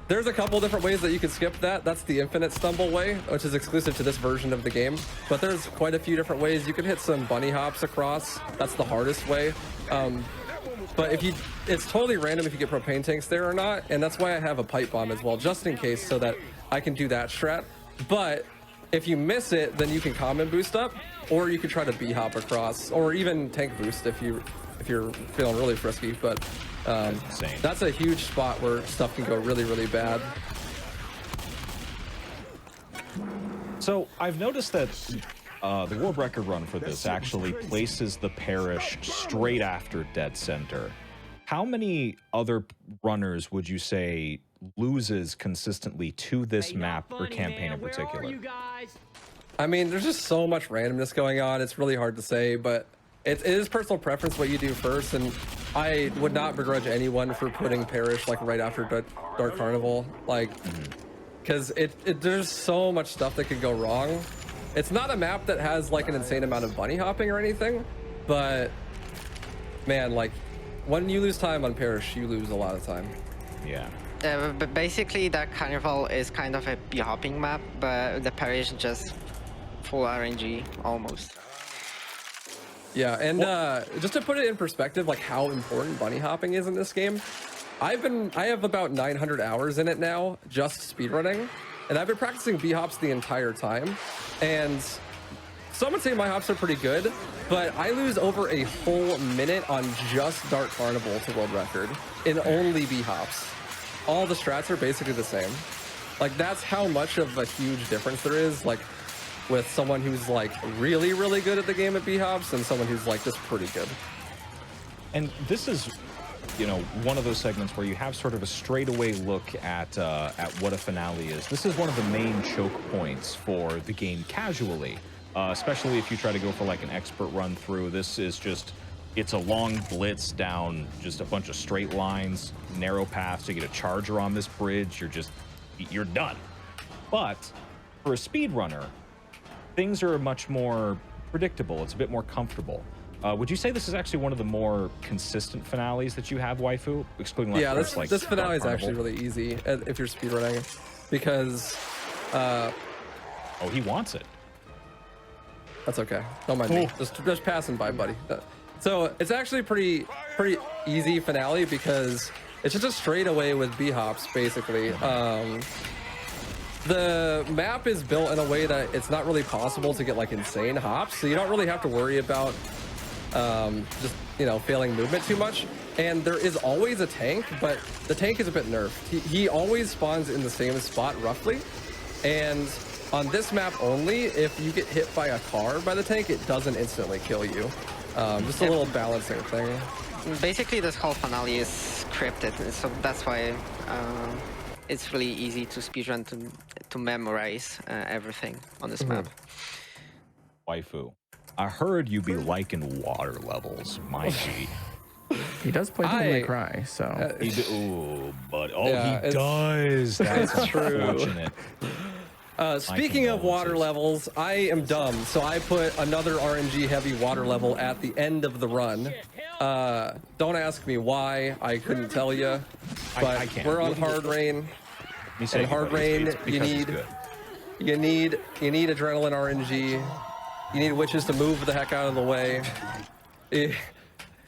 there's a couple different ways that you can skip that. That's the infinite stumble way, which is exclusive to this version of the game. But there's quite a few different ways. You can hit some bunny hops across. That's the hardest way. But it's totally random if you get propane tanks there or not. And that's why I have a pipe bomb as well, just in case, so that I can do that strat. But if you miss it, then you can common boost up, or you could try to B-hop across, or even tank boost if you're feeling really frisky. But that's a huge spot where stuff can go really, really bad. So I've noticed that the world record run for this actually places the parish straight after dead center. How many other runners would you say loses consistently to this map or campaign in particular? I mean, there's just so much randomness going on. It's really hard to say, but it is personal preference what you do first, and I would not begrudge anyone for putting Parish like right after Dark Carnival, like, because there's so much stuff that could go wrong. It's not a map that has like an insane amount of bunny hopping or anything, but man, like when you lose time on Parish, you lose a lot of time. Yeah. But basically, that carnival is kind of a b-hopping map, but the parish is just full RNG almost. Yeah, and just to put it in perspective, like how important bunny hopping is in this game, I have about 900 hours in it now, just speedrunning, and I've been practicing b-hops the entire time, and some would say my hops are pretty good, but I lose over a whole minute on just Dark Carnival to world record in only b-hops. All the strats are basically the same. Like, that's how much of a huge difference there is, like, with someone who's, like, really, really good at the game at b-hops and someone who's, like, just pretty good. And this is, you know, one of those segments where you have sort of a straightaway look at what a finale is. This is one of the main choke points for the game casually, especially if you try to go for, like, an expert run through. This is just... It's a long blitz down just a bunch of straight lines, narrow paths. You get a charger on this bridge, you're done. But for a speedrunner, things are much more predictable. It's a bit more comfortable. Would you say this is actually one of the more consistent finales that you have, Waifu? Excluding like, this finale is actually really easy if you're speedrunning, because oh, he wants it. That's okay. Don't mind me. Just passing by, buddy. So it's actually pretty easy finale because it's just a straight away with b-hops basically. The map is built in a way that it's not really possible to get like insane hops, so you don't really have to worry about just, you know, failing movement too much. And there is always a tank, but the tank is a bit nerfed. He always spawns in the same spot roughly, and on this map only, if you get hit by a car by the tank, it doesn't instantly kill you. Just a little balancing thing. Basically, this whole finale is scripted, so that's why it's really easy to speedrun to memorize everything on this map. Waifu, I heard you be liking water levels, my G. He does play Devil May Cry, so... Ooh, but Yeah, he does. That's true. unfortunate. Speaking of water levels, I am dumb, so I put another RNG heavy water level at the end of the run. Don't ask me why, I couldn't tell you, but I can't. We're on hard rain. And hard rain, you need adrenaline RNG. You need witches to move the heck out of the way.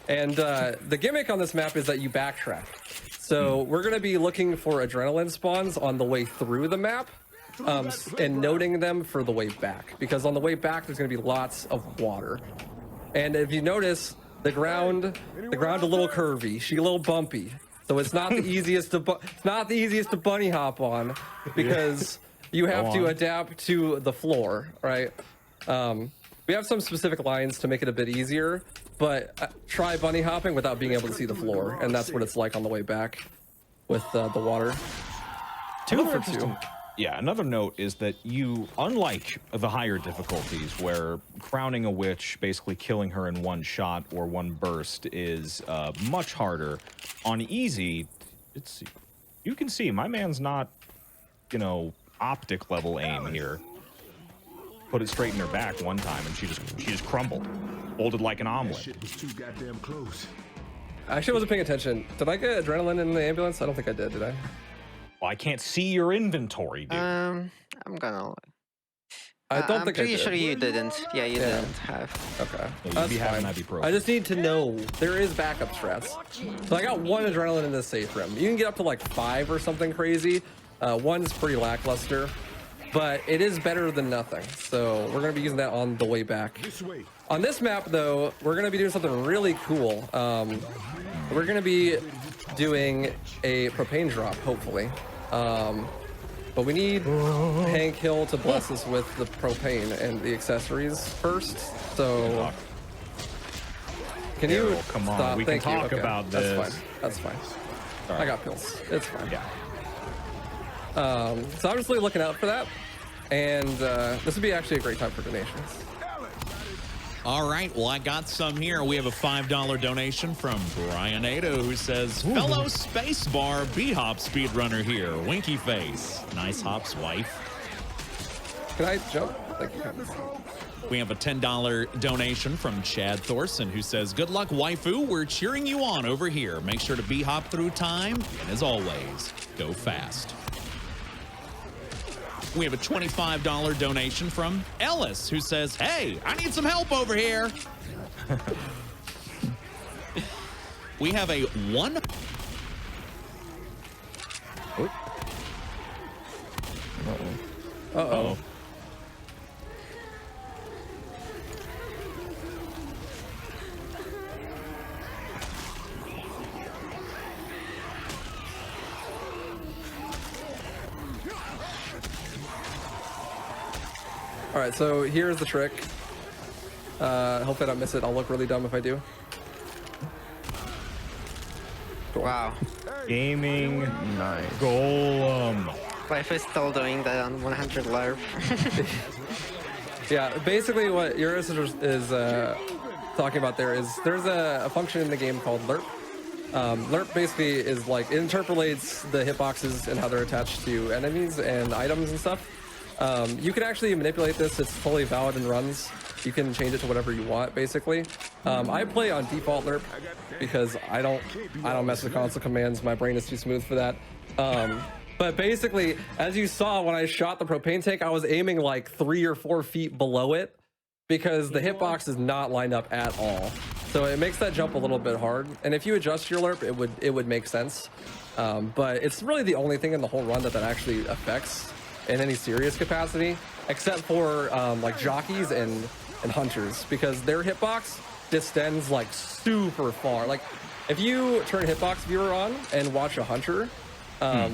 And the gimmick on this map is that you backtrack. So we're going to be looking for adrenaline spawns on the way through the map, and noting them for the way back, because on the way back there's going to be lots of water. And if you notice, the ground a little curvy, she a little bumpy, so it's not the easiest to bunny hop on, because you have to adapt to the floor, right? We have some specific lines to make it a bit easier, but try bunny hopping without being able to see the floor, and that's what it's like on the way back with the water. 2 for 2. Yeah, another note is that you, unlike the higher difficulties where crowning a witch, basically killing her in one shot or one burst, is much harder, on easy, you can see my man's not, you know, optic level aim here. Put it straight in her back one time and she just crumbled, folded like an omelet. Shit was too goddamn close. I actually wasn't paying attention. Did I get adrenaline in the ambulance? I don't think I did I? Well, I can't see your inventory, dude. I'm gonna. I don't I'm think I pretty did. sure you didn't. Yeah, you didn't have. Okay. Yeah, That's you'd be having fine. ibuprofen. I just need to know there is backup strats. So I got 1 adrenaline in this safe room. You can get up to like 5 or something crazy. 1's pretty lackluster, but it is better than nothing. So we're gonna be using that on the way back. This way. On this map, though, we're gonna be doing something really cool. We're gonna be doing a propane drop, hopefully. But we need Hank Hill to bless us with the propane and the accessories first. So can you come on, stop? we can Thank you. talk Okay. about That's this. fine. That's fine. Sorry. I got pills. It's fine. Yeah. So I'm just really looking out for that, and this would be actually a great time for donations. All right, well, I got some here. We have a $5 donation from Brian Ado, who says, fellow spacebar B-hop speedrunner here. Winky face. Nice hops, wife. Can I jump? Thank you. We have a $10 donation from Chad Thorson, who says, good luck, waifu. We're cheering you on over here. Make sure to B-hop through time, and as always, go fast. We have a $25 donation from Ellis, who says, hey, I need some help over here. We have a one. Uh-oh. All right, so here's the trick. Hopefully I don't miss it. I'll look really dumb if I do. Cool. Wow. Gaming golem. Life is still doing that on 100 LARP. Yeah, basically what Juras is talking about there is there's a function in the game called LERP. LERP basically is like, it interpolates the hitboxes and how they're attached to enemies and items and stuff. You can actually manipulate this. It's fully valid in runs. You can change it to whatever you want, basically. I play on default LERP because I don't mess with console commands. My brain is too smooth for that. But basically, as you saw when I shot the propane tank, I was aiming like 3 or 4 feet below it because the hitbox is not lined up at all. So it makes that jump a little bit hard. And if you adjust your LERP, it would make sense. But it's really the only thing in the whole run that actually affects in any serious capacity, except for like jockeys and hunters, because their hitbox distends like super far. Like if you turn hitbox viewer on and watch a hunter,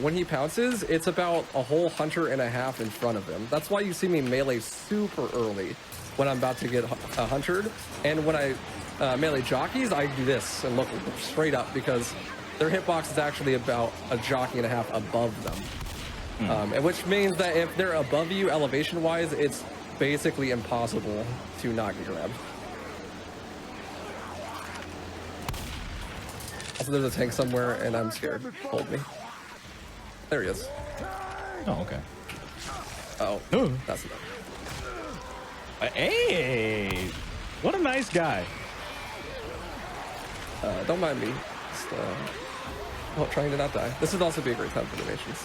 when he pounces, it's about a whole hunter and a half in front of him. That's why you see me melee super early when I'm about to get huntered. And when I melee jockeys, I do this and look straight up because their hitbox is actually about a jockey and a half above them. And which means that if they're above you elevation-wise, it's basically impossible to not get grabbed. Also, there's a tank somewhere, and I'm scared. Hold me. There he is. Oh, okay. Oh, that's enough. Hey, what a nice guy. Don't mind me. Just trying to not die. This would also be a great time for donations.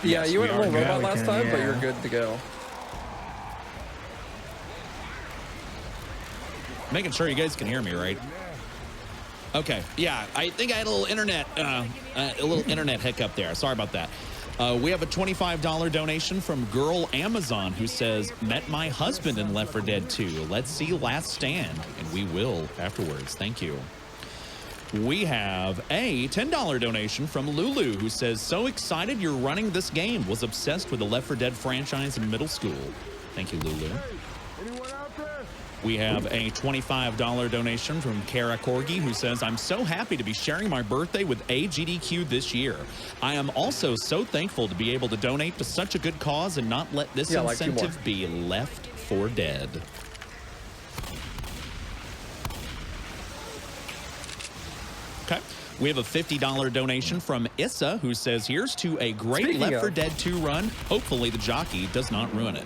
Yeah, Yes, you went a we little are robot good. last time, but yeah. you're good to go. Making sure you guys can hear me, right? Okay. Yeah, I think I had a little internet hiccup there. Sorry about that. We have a $25 donation from Girl Amazon who says, met my husband in Left 4 Dead 2. Let's see Last Stand. And we will afterwards. Thank you. We have a $10 donation from Lulu who says, so excited you're running this game. Was obsessed with the Left 4 Dead franchise in middle school. Thank you, Lulu. Anyone out there? We have a $25 donation from Kara Corgi who says, I'm so happy to be sharing my birthday with AGDQ this year. I am also so thankful to be able to donate to such a good cause and not let this incentive be Left 4 Dead. Okay. We have a $50 donation from Issa who says, here's to a great Left 4 Dead 2 run. Hopefully the jockey does not ruin it.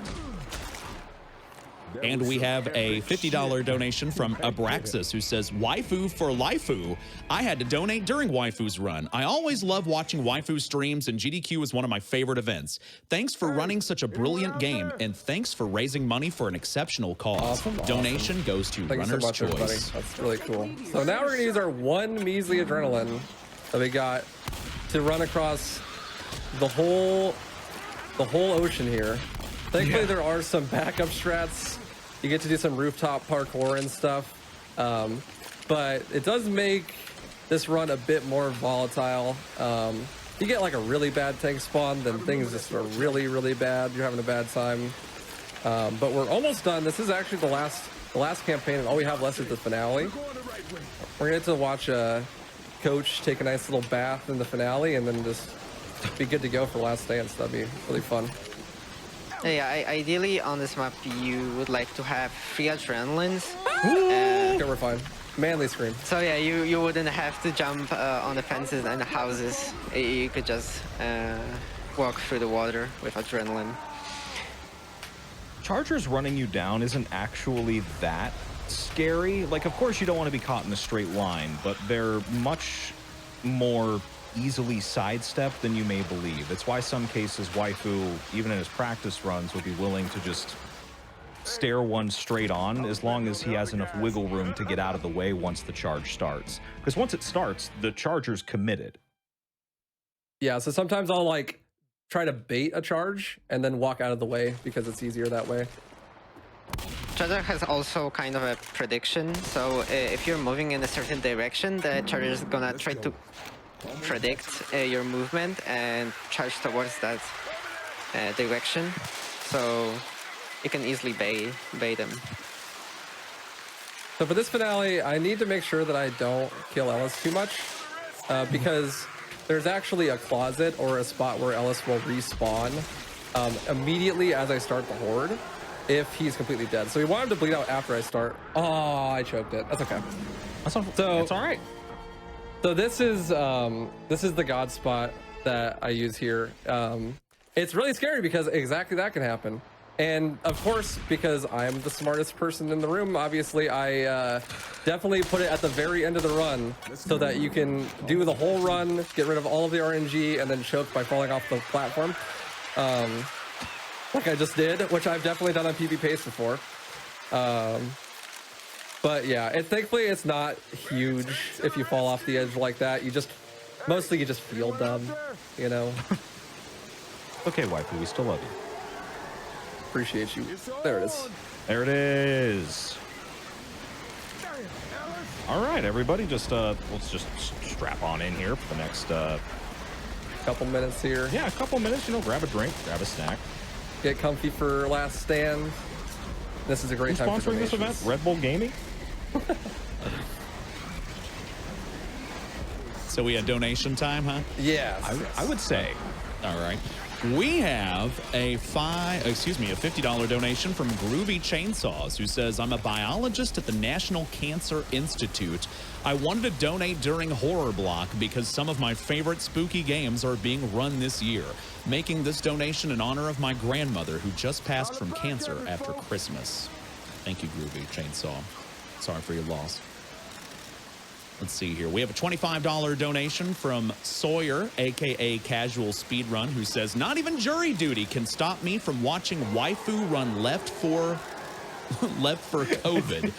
And we have a $50 donation from Abraxas who says, waifu for lifeu. I had to donate during waifu's run. I always love watching waifu streams and GDQ is one of my favorite events. Thanks for running such a brilliant game and thanks for raising money for an exceptional cause. Donation goes to Thank you so Runner's much, Choice. everybody. That's really cool. So now we're gonna use our one measly adrenaline that we got to run across the whole ocean here. Thankfully, there are some backup strats. You get to do some rooftop parkour and stuff, but it does make this run a bit more volatile. You get like a really bad tank spawn, then things just are really, really bad. You're having a bad time. But we're almost done. This is actually the last campaign, and all we have left is the finale. We're gonna get to watch Coach take a nice little bath in the finale, and then just be good to go for Last Dance. That'd be really fun. Yeah, ideally on this map you would like to have 3 adrenalines. Okay, we're fine. Manly scream. So yeah, you wouldn't have to jump on the fences and the houses. You could just walk through the water with adrenaline. Chargers running you down isn't actually that scary. Like, of course you don't want to be caught in a straight line, but they're much more easily sidestepped than you may believe. It's why some cases waifu, even in his practice runs, would be willing to just stare one straight on as long as he has enough wiggle room to get out of the way once the charge starts. Because once it starts, the charger's committed. Yeah, so sometimes I'll like try to bait a charge and then walk out of the way because it's easier that way. Charger has also kind of a prediction. So if you're moving in a certain direction, the charger is gonna try to predict your movement and charge towards that direction, so you can easily bait them. So for this finale, I need to make sure that I don't kill Ellis too much, because there's actually a closet or a spot where Ellis will respawn immediately as I start the horde if he's completely dead. So we want him to bleed out after I start. Oh, I choked it. That's okay. That's all, So it's all right. So this is the god spot that I use here. It's really scary because exactly that can happen. And of course, because I'm the smartest person in the room, obviously I definitely put it at the very end of the run so that you can do the whole run, get rid of all of the RNG, and then choke by falling off the platform. Like I just did, which I've definitely done on PvP Pace before. But yeah, thankfully it's not huge if you fall off the edge like that. Mostly you just feel dumb, you know? Okay, waifu, we still love you. Appreciate you. There it is. There it is. All right, everybody, just let's just strap on in here for the next Couple minutes here. yeah, a couple minutes. You know, grab a drink, grab a snack. Get comfy for Last Stand. This is a great Who's time for sponsoring this event? donations. Red Bull Gaming. So we had donation time, huh? Yes. I would say. All right. We have a $50 donation from Groovy Chainsaws who says, I'm a biologist at the National Cancer Institute. I wanted to donate during Horror Block because some of my favorite spooky games are being run this year. Making this donation in honor of my grandmother who just passed from cancer after Christmas. Thank you, Groovy Chainsaw. Sorry for your loss. Let's see here. We have a $25 donation from Sawyer, aka Casual Speedrun, who says, not even jury duty can stop me from watching waifu run Left 4 left for COVID.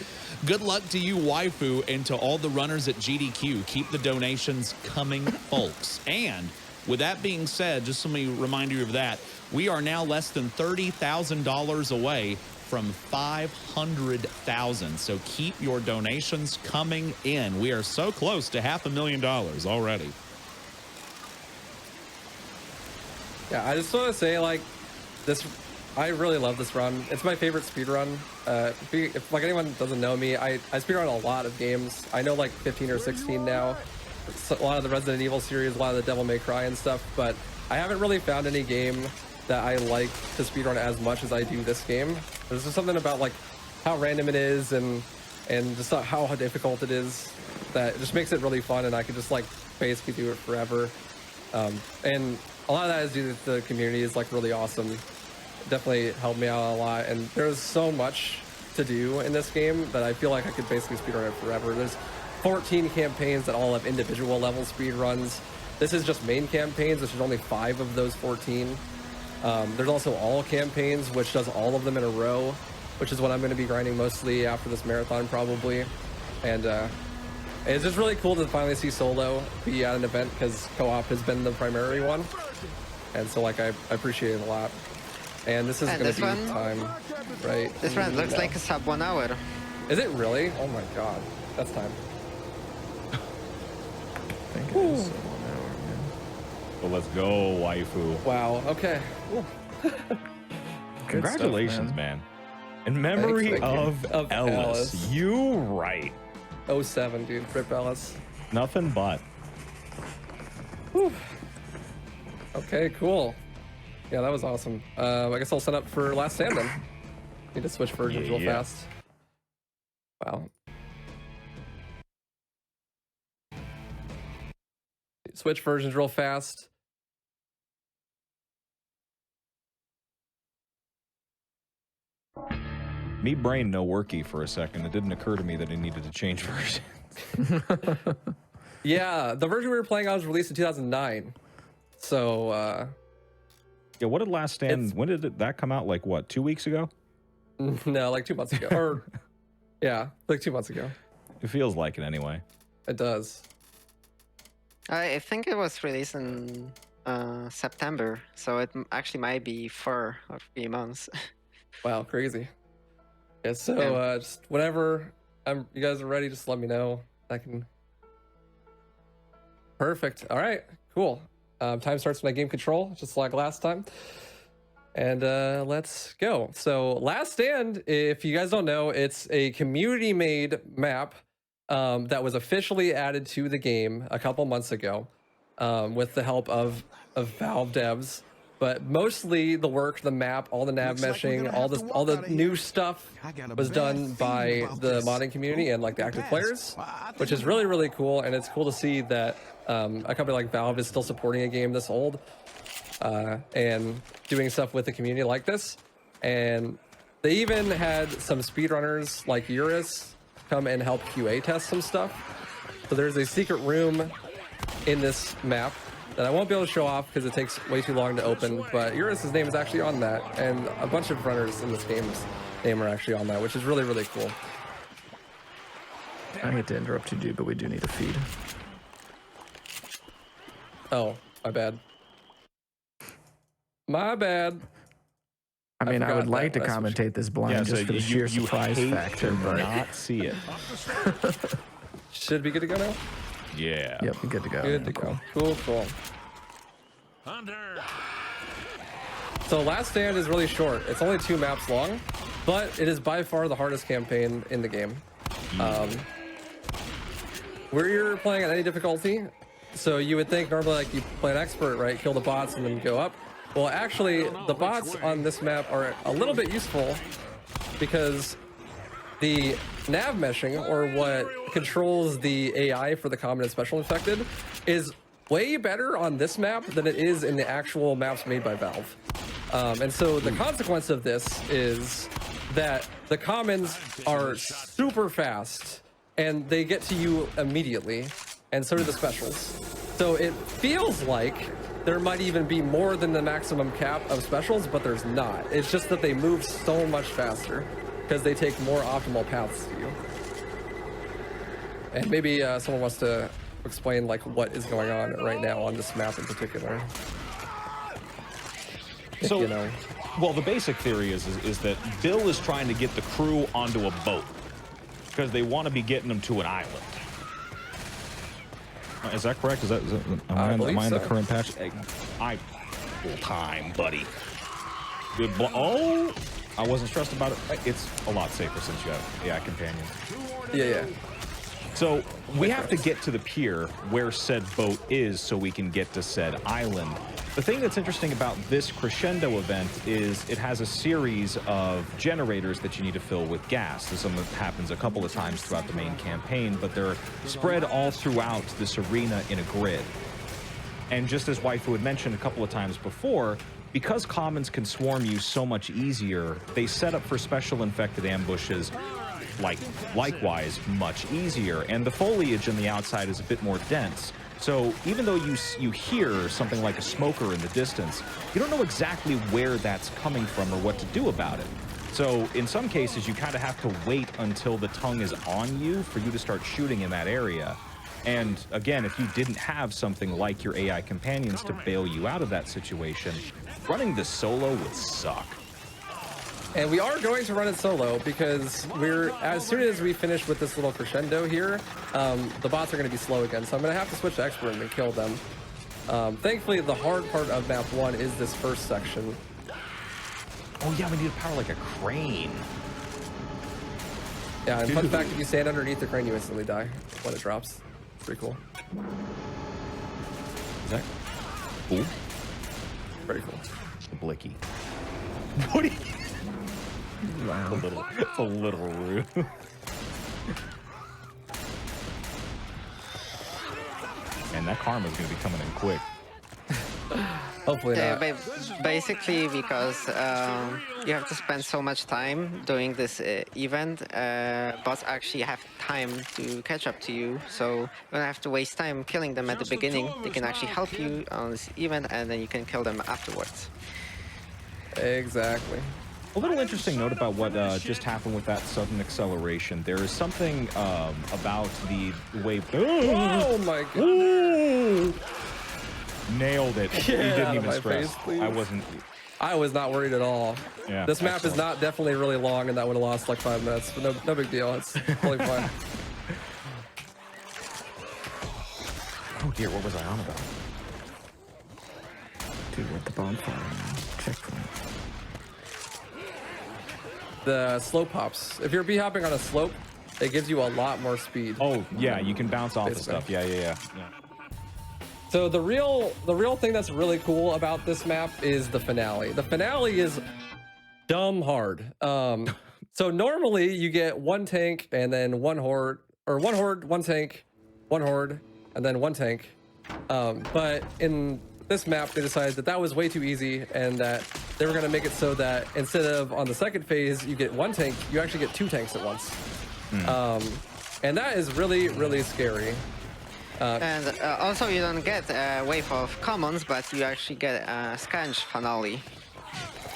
Good luck to you, Waifu, and to all the runners at GDQ. Keep the donations coming, folks. And with that being said, just let me remind you of that. We are now less than $30,000 away from 500,000. So keep your donations coming in. We are so close to $500,000 already. Yeah, I just want to say, like, this, I really love this run. It's my favorite speed run. If like anyone doesn't know me, I speed run a lot of games. I know like 15 or 16 now. A lot of the Resident Evil series, a lot of the Devil May Cry and stuff, but I haven't really found any game that I like to speed run as much as I do this game. There's just something about like how random it is and just how difficult it is that just makes it really fun, and I can just like basically do it forever. And a lot of that is due to the community is like really awesome. Definitely helped me out a lot, and there's so much to do in this game that I feel like I could basically speedrun it forever. There's 14 campaigns that all have individual level speed runs. This is just main campaigns, which is only 5 of those 14. There's also all campaigns, which does all of them in a row, which is what I'm going to be grinding mostly after this marathon probably. And it's just really cool to finally see solo be at an event, because co-op has been the primary one, and so like I appreciate it a lot. And this is going to be time, right? This run looks like a sub 1 hour. Is it really? Oh my god, that's time. I think it is 1 hour, man. Well, let's go, Waifu. Wow. Okay. Congratulations, stuff, man. In memory Thank you. of Ellis. Ellis. You right. 07, dude. Rip Ellis. Nothing but. Whew. Okay, cool. Yeah, that was awesome. I guess I'll set up for Last Stand then. Need to switch versions real fast. Wow. Switch versions real fast. Me brain no worky for a second. It didn't occur to me that I needed to change versions. Yeah, the version we were playing on was released in 2009. So, Yeah, what did Last Stand, when did that come out? Like, what, 2 weeks ago? no, like 2 months ago. Or, yeah, like 2 months ago. It feels like it anyway. It does. I think it was released in September, so it actually might be 4 or 3 months. Wow, crazy. Yeah, so just whenever you guys are ready, just let me know. I can. Perfect. All right, cool. Time starts when I game control, just like last time. And let's go. So Last Stand, if you guys don't know, it's a community-made map that was officially added to the game a couple months ago with the help of Valve devs. But mostly the work, the map, all the nav meshing, all the new stuff was done by the modding community and like the active players, which is really, really cool. And it's cool to see that a company like Valve is still supporting a game this old and doing stuff with the community like this. And they even had some speedrunners like Juras come and help QA test some stuff. So there's a secret room in this map that I won't be able to show off because it takes way too long to open, but Juras' name is actually on that, and a bunch of runners in this game's name are actually on that, which is really, really cool. I hate to interrupt you, dude, but we do need a feed. Oh, my bad. My bad. I mean, I forgot would like to that. commentate this blind Yeah, just so for the sheer surprise hate factor, to but not see it. Should be good to go now? Yeah. yep, we're good to go. Good to go. Cool, cool. So Last Stand is really short. It's only 2 maps long, but it is by far the hardest campaign in the game. We're playing at any difficulty, so you would think normally like you play an expert, right? Kill the bots and then go up. Well, actually, the bots on this map are a little bit useful because the nav meshing, or what controls the AI for the common and special infected, is way better on this map than it is in the actual maps made by Valve. And so the consequence of this is that the commons are super fast and they get to you immediately, and so do the specials. So it feels like there might even be more than the maximum cap of specials, but there's not. It's just that they move so much faster. because they take more optimal paths to you. And maybe someone wants to explain like what is going on right now on this map in particular. So, you know. well, the basic theory is that Bill is trying to get the crew onto a boat because they want to be getting them to an island. Is that correct? Am I on the current patch? I full time, buddy. Good. Oh, I wasn't stressed about it. It's a lot safer since you have AI companion. Yeah. So we have to get to the pier where said boat is so we can get to said island. The thing that's interesting about this crescendo event is it has a series of generators that you need to fill with gas. This happens a couple of times throughout the main campaign, but they're spread all throughout this arena in a grid. And just as Waifu had mentioned a couple of times before, because commons can swarm you so much easier, they set up for special infected ambushes likewise much easier, and the foliage on the outside is a bit more dense. So even though you hear something like a smoker in the distance, you don't know exactly where that's coming from or what to do about it. So in some cases, you kind of have to wait until the tongue is on you for you to start shooting in that area. And again, if you didn't have something like your AI companions to bail you out of that situation, running this solo would suck. And we are going to run it solo because as soon as we finish with this little crescendo here, the bots are going to be slow again. So I'm going to have to switch to expert and kill them. Thankfully, the hard part of map 1 is this first section. Oh yeah, we need to power like a crane. Yeah, and fun fact, if you stand underneath the crane, you instantly die when it drops. Pretty cool. Is that cool? Pretty cool. The blicky. What are you... Wow. It's a little rude. And that karma's gonna be coming in quick. Hopefully not. Basically, because you have to spend so much time doing this event, bots actually have time to catch up to you, so you don't have to waste time killing them at the beginning. They can actually help you on this event, and then you can kill them afterwards. Exactly. A little interesting note about what just happened with that sudden acceleration. There is something about the way... Oh my god. Nailed it. Get You didn't out of even my stress. face, please. I was not worried at all. Yeah, this map excellent. is not definitely really long, and that would have lost like 5 minutes. But no big deal. It's totally fine. Oh dear, what was I on about? Dude, we're at the bonfire. Checkpoint. The slope hops. If you're b-hopping on a slope, it gives you a lot more speed. Oh yeah, you can bounce off the Basically. stuff. Yeah. So the real thing that's really cool about this map is the finale. The finale is dumb hard. So normally you get 1 tank and then 1 horde, or 1 horde, 1 tank, 1 horde, and then 1 tank. But in this map, they decided that was way too easy, and that they were going to make it so that instead of on the second phase you get 1 tank, you actually get 2 tanks at once. And that is really, really scary. And also, you don't get a wave of commons, but you actually get a scavenge finale.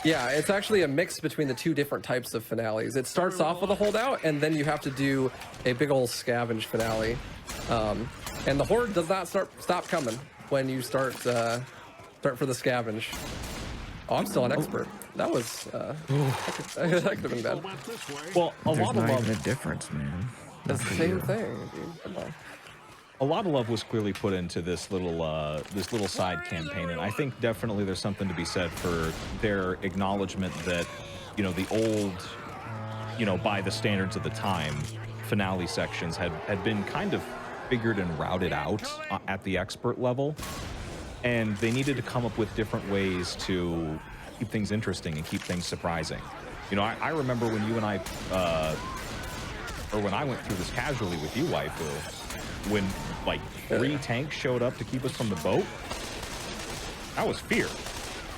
Yeah, it's actually a mix between the 2 different types of finales. It starts off with a holdout, and then you have to do a big old scavenge finale. And the horde does not stop coming when you start for the scavenge. Oh, I'm still an expert. That was that could have been bad. Well, a There's lot of not love. even a difference, man. It's the same thing, dude. Come on. A lot of love was clearly put into this little side campaign, and I think definitely there's something to be said for their acknowledgement that, you know, the old, you know, by the standards of the time, finale sections had been kind of figured and routed out at the expert level, and they needed to come up with different ways to keep things interesting and keep things surprising. You know, I remember when you and I, or when I went through this casually with you, Waifu, when like 3 tanks showed up to keep us from the boat. That was fear.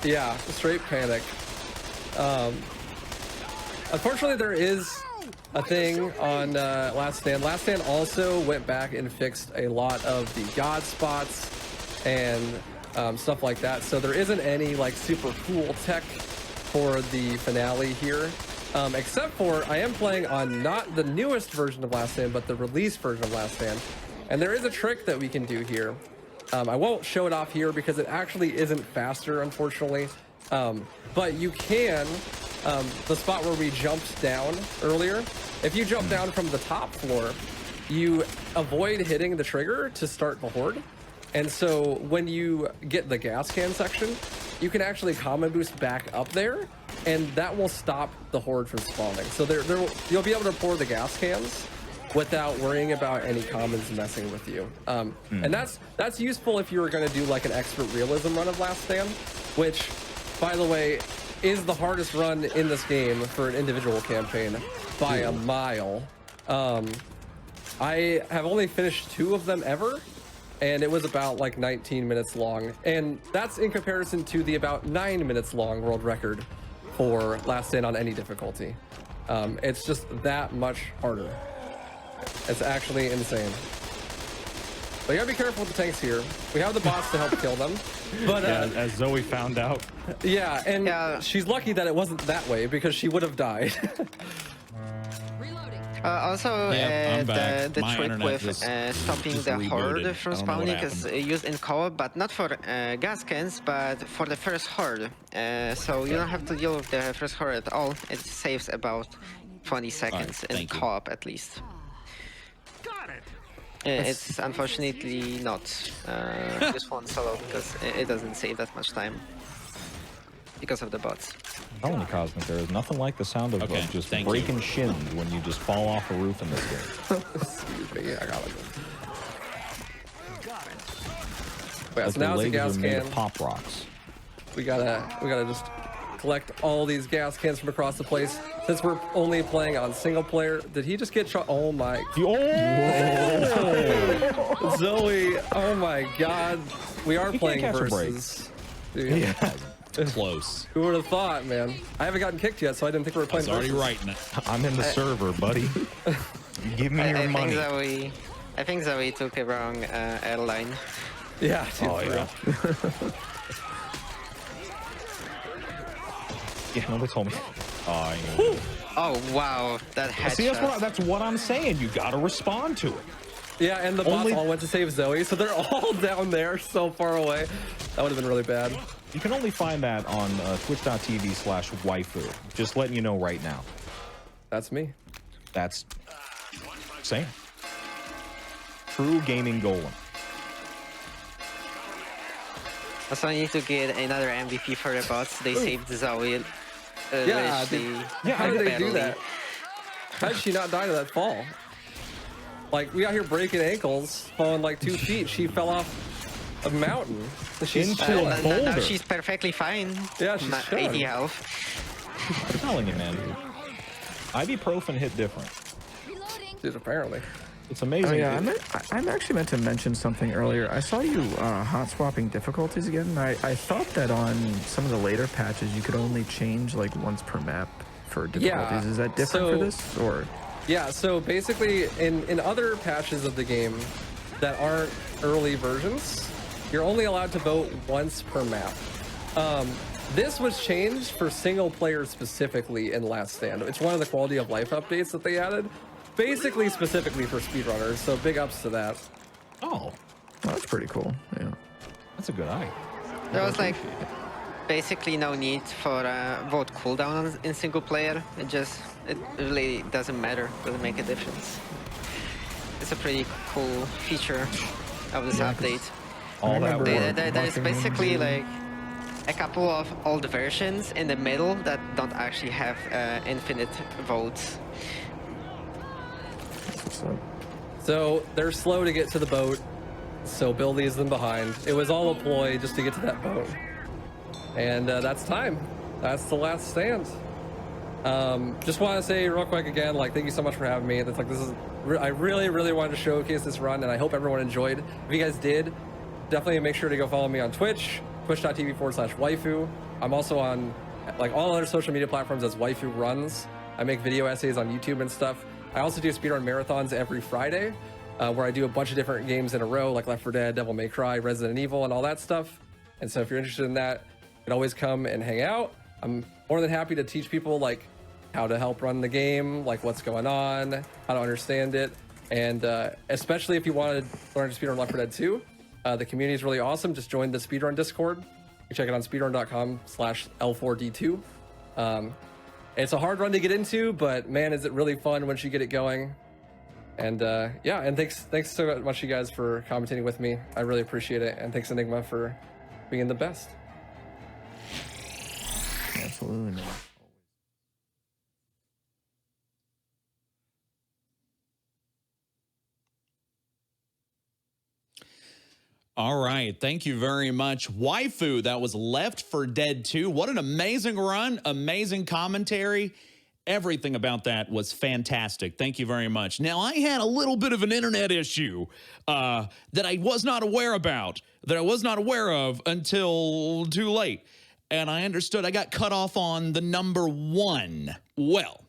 Yeah, straight panic. Unfortunately, there is a thing on Last Stand. Last Stand also went back and fixed a lot of the god spots and stuff like that. So there isn't any like super cool tech for the finale here. except for I am playing on not the newest version of Last Stand, but the release version of Last Stand. And there is a trick that we can do here. I won't show it off here because it actually isn't faster, unfortunately. But you can, the spot where we jumped down earlier, if you jump down from the top floor, you avoid hitting the trigger to start the horde. And so when you get the gas can section, you can actually common boost back up there, and that will stop the horde from spawning. So you'll be able to pour the gas cans without worrying about any commons messing with you. And that's useful if you were going to do like an expert realism run of Last Stand, which, by the way, is the hardest run in this game for an individual campaign by a mile. I have only finished 2 of them ever, and it was about like 19 minutes long. And that's in comparison to the about 9 minutes long world record for Last Stand on any difficulty. It's just that much harder. It's actually insane. But you gotta be careful with the tanks here. We have the bots to help kill them. But as Zoe found out. Yeah, and she's lucky that it wasn't that way because she would have died. Also, I'm back. the My trick internet with just stopping the rebooted. horde from I don't know what spawning is happened. used in co-op, but not for gas cans, but for the first horde. So you don't have to deal with the first horde at all. It saves about 20 seconds in thank you. co-op at least. It's unfortunately not useful in solo because it doesn't save that much time because of the bots. I'm telling you, Cosmic, there is nothing like the sound of Okay, just thank breaking you. shins when you just fall off a roof in this game. Excuse me, I got it. Wait, Like so now the it's a legs gas are made can. of pop rocks. We gotta just collect all these gas cans from across the place. Since we're only playing on single player, did he just get shot? Oh my! Oh! Zoe! Oh my God! We are He can't playing catch a break. versus. Dude, Close. who would have thought, man? I haven't gotten kicked yet, so I didn't think we were I playing. was already versus. writing it. I'm in the server, buddy. Give me your money. I think Zoe took a wrong airline. Yeah. Dude, Oh, for yeah. real. Yeah, nobody told me. Oh, I know. Oh wow, that headshot. See, that's what I'm saying. You gotta respond to it. Yeah, and the bots all went to save Zoe, so they're all down there, so far away. That would have been really bad. You can only find that on twitch.tv/waifu. Just letting you know right now. That's me. That's same. True gaming golem. Also, I need to get another MVP for the bots. They saved Zoe. Yeah, literally how did they do barely. that? How did she not die to that fall? Like, we out here breaking ankles, falling like 2 feet. She fell off a mountain. She's Into chilling. a Now boulder. she's perfectly fine. Yeah, she's Not chilling. 80 health. I'm telling you, man. Ibuprofen hit different. Dude, apparently. It's amazing. Oh yeah, I'm actually meant to mention something earlier. I saw you hot swapping difficulties again. And I thought that on some of the later patches you could only change like once per map for difficulties. Is that different for this or? Yeah, so basically in other patches of the game that aren't early versions, you're only allowed to vote once per map. This was changed for single player specifically in Last Stand. It's one of the quality of life updates that they added, basically specifically for speedrunners, so big ups to that. Oh, That's pretty cool. Yeah. that's a good eye. There was like basically no need for vote cooldown in single player. It really doesn't matter. Doesn't make a difference. It's a pretty cool feature of this update. All that remember- work. There's basically like a couple of old versions in the middle that don't actually have infinite votes. What's up? So they're slow to get to the boat, so Bill leaves them behind. It was all a ploy just to get to that boat. And that's time. That's the Last Stand. Just want to say real quick again, like, thank you so much for having me. It's like, I really wanted to showcase this run, and I hope everyone enjoyed. If you guys did, definitely make sure to go follow me on Twitch, twitch.tv/waifu. I'm also on like all other social media platforms as WaifuRuns. I make video essays on YouTube and stuff. I also do speedrun marathons every Friday, where I do a bunch of different games in a row, like Left 4 Dead, Devil May Cry, Resident Evil, and all that stuff. And so if you're interested in that, you can always come and hang out. I'm more than happy to teach people like how to help run the game, like what's going on, how to understand it. And especially if you want to learn to speedrun Left 4 Dead 2, the community is really awesome. Just join the speedrun Discord. You can check it on speedrun.com/L4D2. It's a hard run to get into, but man, is it really fun once you get it going. And yeah, and thanks so much, you guys, for commentating with me. I really appreciate it. And thanks, Enigma, for being the best. Absolutely, man. All right. Thank you very much. Waifu, that was Left 4 Dead 2. What an amazing run. Amazing commentary. Everything about that was fantastic. Thank you very much. Now, I had a little bit of an internet issue that I was not aware about, that I was not aware of until too late. And I understood I got cut off on the number 1. Well,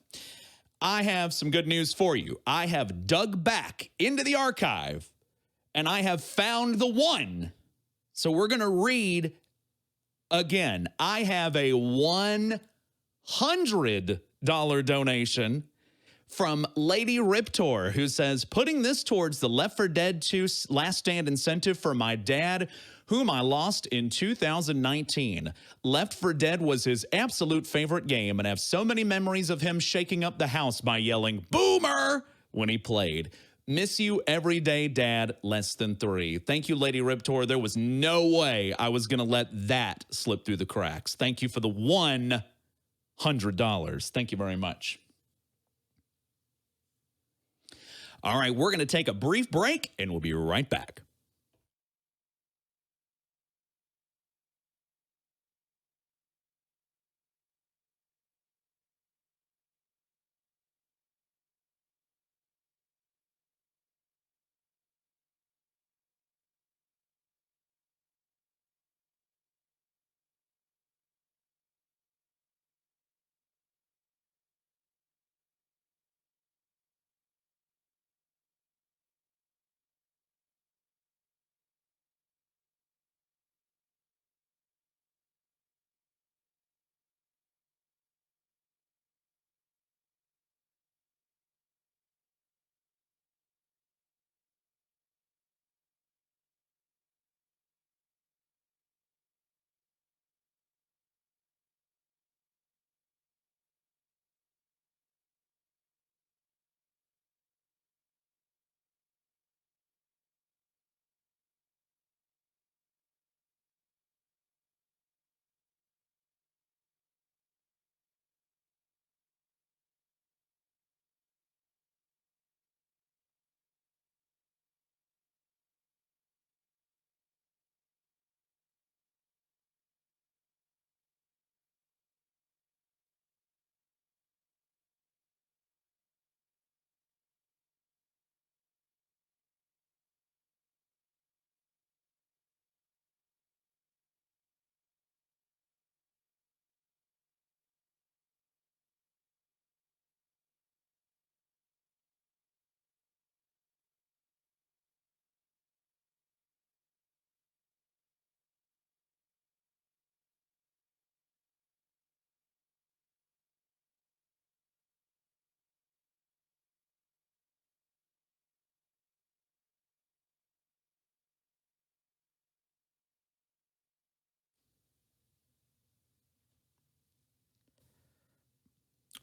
I have some good news for you. I have dug back into the archive and I have found the 1. So we're going to read again. I have a $100 donation from Lady Riptor, who says, putting this towards the Left 4 Dead 2 Last Stand incentive for my dad, whom I lost in 2019. Left 4 Dead was his absolute favorite game, and I have so many memories of him shaking up the house by yelling, "Boomer!" when he played. Miss you every day, Dad, less than 3. Thank you, Lady Riptor. There was no way I was going to let that slip through the cracks. Thank you for the $100. Thank you very much. All right, we're going to take a brief break, and we'll be right back.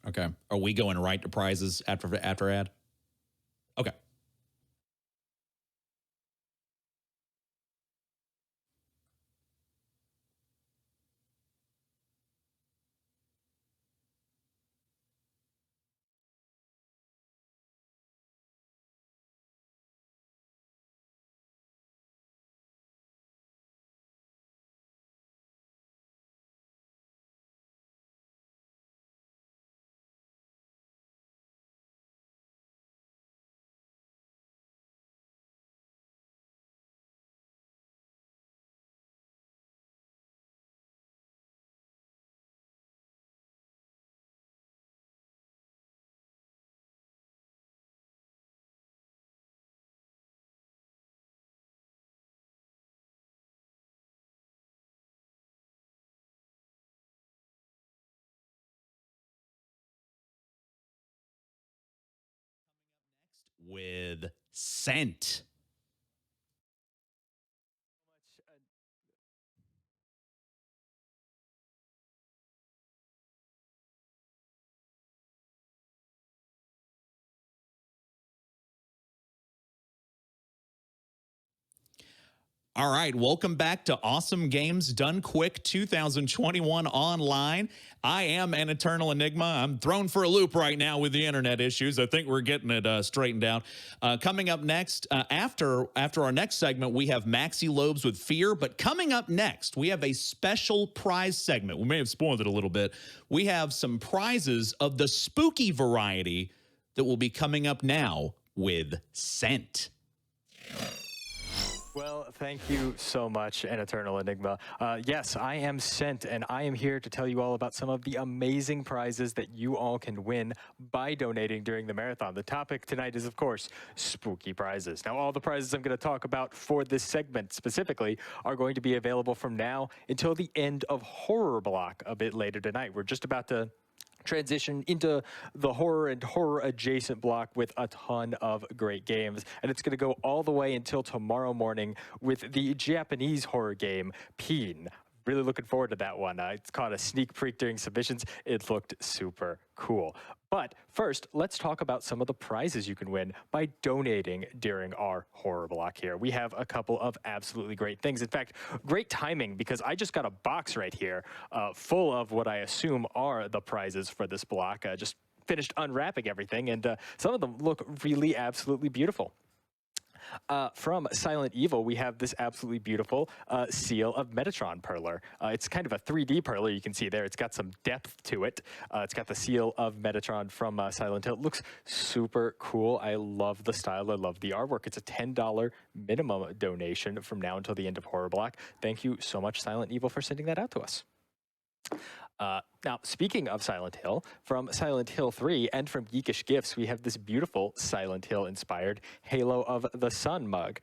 Okay. Are we going right to prizes after ad? Okay. with Scent. All right, welcome back to Awesome Games Done Quick 2021 online. I am AnEternalEnigma. I'm thrown for a loop right now with the internet issues. I think we're getting it straightened out. Coming up next, after our next segment, we have Maxi Lobes with Fear. But coming up next, we have a special prize segment. We may have spoiled it a little bit. We have some prizes of the spooky variety that will be coming up now with Scent. Well, thank you so much, AnEternalEnigma. Yes, I am Scent, and I am here to tell you all about some of the amazing prizes that you all can win by donating during the marathon. The topic tonight is, of course, spooky prizes. Now, all the prizes I'm going to talk about for this segment specifically are going to be available from now until the end of Horror Block a bit later tonight. We're just about to transition into the horror and horror adjacent block with a ton of great games, and it's going to go all the way until tomorrow morning with the Japanese horror game Peen. Really looking forward to that one. It's caught a sneak peek during submissions. It looked super cool. But first, let's talk about some of the prizes you can win by donating during our horror block here. We have a couple of absolutely great things. In fact, great timing, because I just got a box right here full of what I assume are the prizes for this block. Just finished unwrapping everything, and some of them look really absolutely beautiful. From Silent Evil, we have this absolutely beautiful seal of Metatron Perler. It's kind of a 3D Perler, you can see there. It's got some depth to it. It's got the seal of Metatron from Silent Hill. It looks super cool. I love the style. I love the artwork. It's a $10 minimum donation from now until the end of Horror Block. Thank you so much, Silent Evil, for sending that out to us. Now, speaking of Silent Hill, from Silent Hill 3 and from Geekish Gifts, we have this beautiful Silent Hill-inspired Halo of the Sun mug.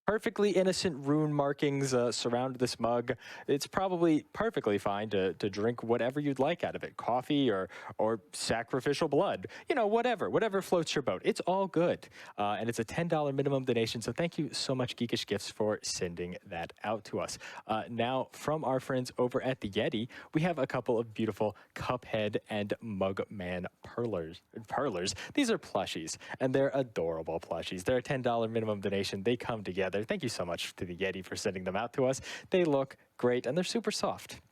Perfectly innocent rune markings surround this mug. It's probably perfectly fine to drink whatever you'd like out of it. Coffee or sacrificial blood. You know, whatever floats your boat. It's all good. And it's a $10 minimum donation, so thank you so much, Geekish Gifts, for sending that out to us. Now, from our friends over at the Yeti, we have a couple of beautiful Cuphead and Mugman Perlers. These are plushies, and they're adorable plushies. They're a $10 minimum donation. They come together. Thank you so much to the Yeti for sending them out to us. They look great, and they're super soft.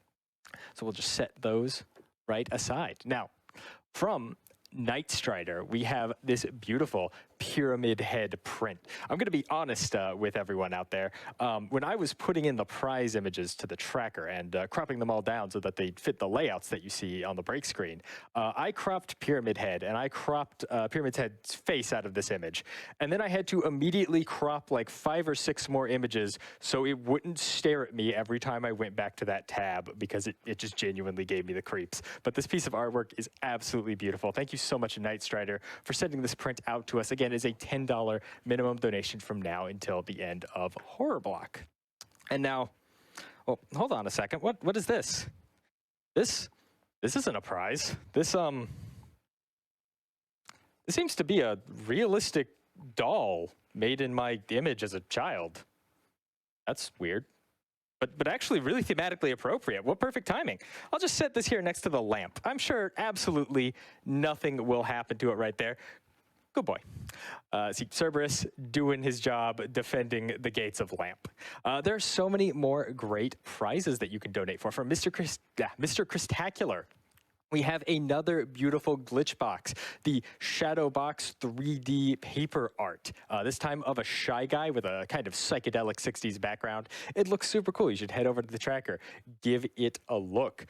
So we'll just set those right aside. Now, from Night Strider, we have this beautiful pyramid head print. I'm going to be honest with everyone out there. When I was putting in the prize images to the tracker and cropping them all down so that they fit the layouts that you see on the break screen, I cropped Pyramid Head and I cropped Pyramid Head's face out of this image. And then I had to immediately crop like 5 or 6 more images so it wouldn't stare at me every time I went back to that tab, because it just genuinely gave me the creeps. But this piece of artwork is absolutely beautiful. Thank you so much, Night Strider, for sending this print out to us. Again, is a $10 minimum donation from now until the end of Horror Block. And now, well, hold on a second. What is this? This isn't a prize. This seems to be a realistic doll made in my image as a child. That's weird. But actually really thematically appropriate. What perfect timing. I'll just set this here next to the lamp. I'm sure absolutely nothing will happen to it right there. Good boy. See, Cerberus doing his job defending the gates of Lamp. There are so many more great prizes that you can donate for. From Mr. Christacular, we have another beautiful glitch box, the Shadow Box 3D paper art, this time of a Shy Guy with a kind of psychedelic 60s background. It looks super cool. You should head over to the tracker. Give it a look.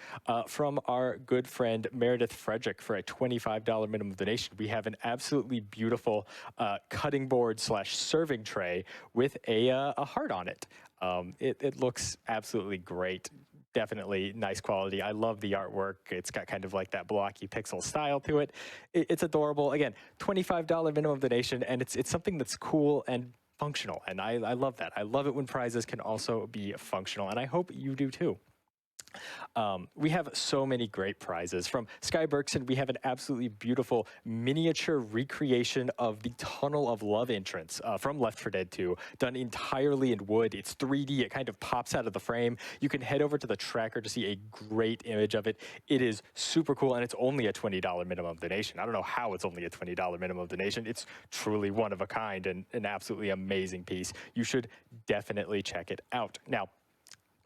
From our good friend Meredith Frederick for a $25 minimum donation, we have an absolutely beautiful cutting board / serving tray with a heart on it. It looks absolutely great. Definitely nice quality. I love the artwork. It's got kind of like that blocky pixel style to it. It's adorable. Again, $25 minimum donation, and it's something that's cool and functional, and I love that. I love it when prizes can also be functional, and I hope you do too. We have so many great prizes. From Sky Berkson, we have an absolutely beautiful miniature recreation of the Tunnel of Love entrance from Left 4 Dead 2, done entirely in wood. It's 3D. It kind of pops out of the frame. You can head over to the tracker to see a great image of it. It is super cool, and it's only a $20 minimum donation. I don't know how it's only a $20 minimum donation. It's truly one of a kind and an absolutely amazing piece. You should definitely check it out. Now,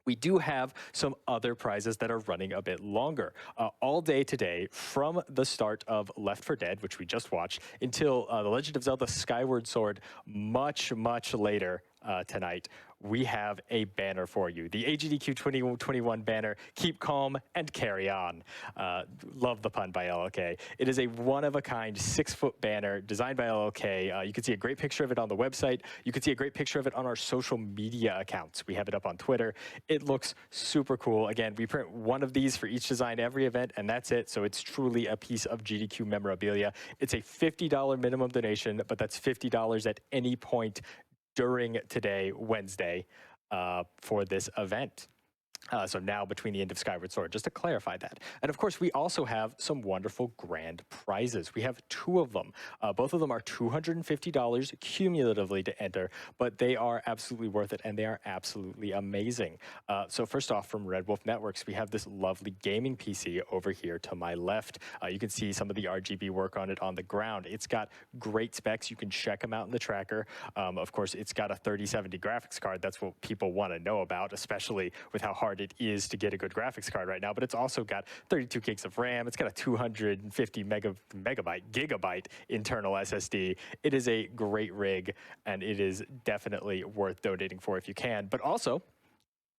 we do have some other prizes that are running a bit longer. All day today, from the start of Left 4 Dead, which we just watched, until The Legend of Zelda Skyward Sword, much, much later tonight, we have a banner for you. The AGDQ 2021 banner, Keep Calm and Carry On. Love the pun by LLK. It is a one-of-a-kind 6-foot banner designed by LLK. You can see a great picture of it on the website. You can see a great picture of it on our social media accounts. We have it up on Twitter. It looks super cool. Again, we print one of these for each design every event, and that's it. So it's truly a piece of GDQ memorabilia. It's a $50 minimum donation, but that's $50 at any point during today, Wednesday, for this event. So now between the end of Skyward Sword, just to clarify that. And of course, we also have some wonderful grand prizes. We have 2 of them. Both of them are $250 cumulatively to enter, but they are absolutely worth it, and they are absolutely amazing. So first off, from Red Wolf Networks, we have this lovely gaming PC over here to my left. You can see some of the RGB work on it on the ground. It's got great specs. You can check them out in the tracker. Of course, it's got a 3070 graphics card. That's what people want to know about, especially with how hard it is to get a good graphics card right now, but it's also got 32 gigs of RAM. It's got a 250 gigabyte internal SSD. It is a great rig, and it is definitely worth donating for if you can. But also,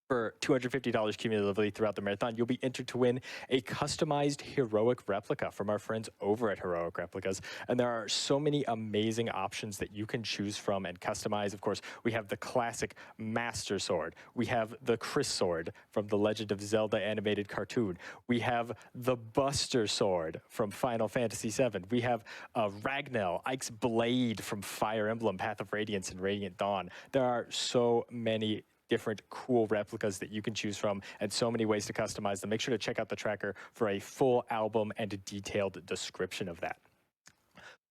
for $250 cumulatively throughout the marathon, you'll be entered to win a customized heroic replica from our friends over at Heroic Replicas. And there are so many amazing options that you can choose from and customize. Of course, we have the classic Master Sword. We have the Chris Sword from the Legend of Zelda animated cartoon. We have the Buster Sword from Final Fantasy VII. We have Ragnell, Ike's Blade from Fire Emblem, Path of Radiance and Radiant Dawn. There are so many different cool replicas that you can choose from and so many ways to customize them. Make sure to check out the tracker for a full album and a detailed description of that.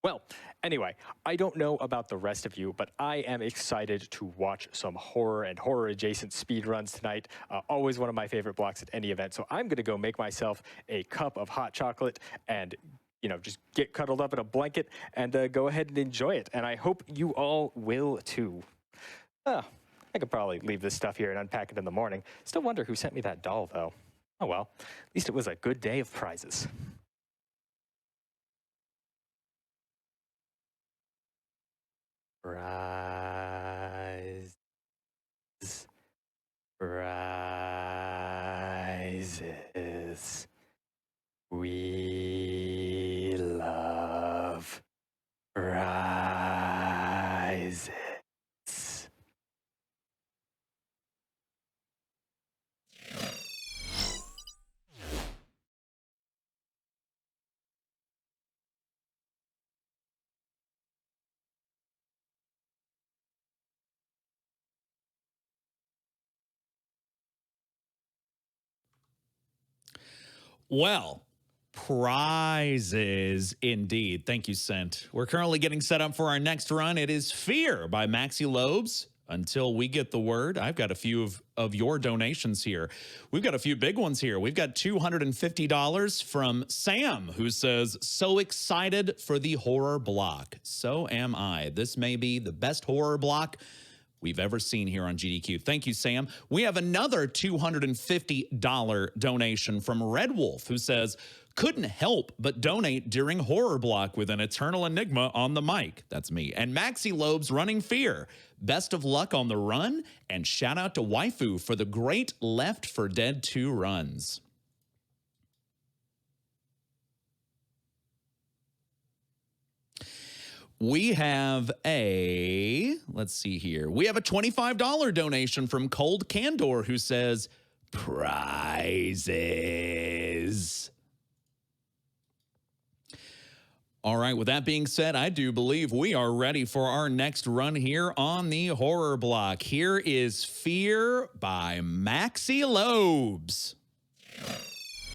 Well, anyway, I don't know about the rest of you, but I am excited to watch some horror and horror-adjacent speedruns tonight. Always one of my favorite blocks at any event. So I'm going to go make myself a cup of hot chocolate and just get cuddled up in a blanket and go ahead and enjoy it. And I hope you all will too. I could probably leave this stuff here and unpack it in the morning. Still wonder who sent me that doll, though. Oh well, at least it was a good day of prizes. Prizes. We love prizes. Well, prizes indeed. Thank you, Sent. We're currently getting set up for our next run. It is Fear by Maxi Lobes. Until we get the word, I've got a few of your donations here. We've got a few big ones here. We've got $250 from Sam, who says, so excited for the horror block. So am I. This may be the best horror block we've ever seen here on GDQ. Thank you, Sam. We have another $250 donation from Red Wolf, who says, couldn't help but donate during horror block with an Eternal Enigma on the mic. That's me. And Maxi Lobes running Fear. Best of luck on the run, and shout out to Waifu for the great Left 4 Dead 2 runs. We have let's see here. We have a $25 donation from Cold Candor, who says, prizes. All right, with that being said, I do believe we are ready for our next run here on the horror block. Here is Fear by Maxi Lobes.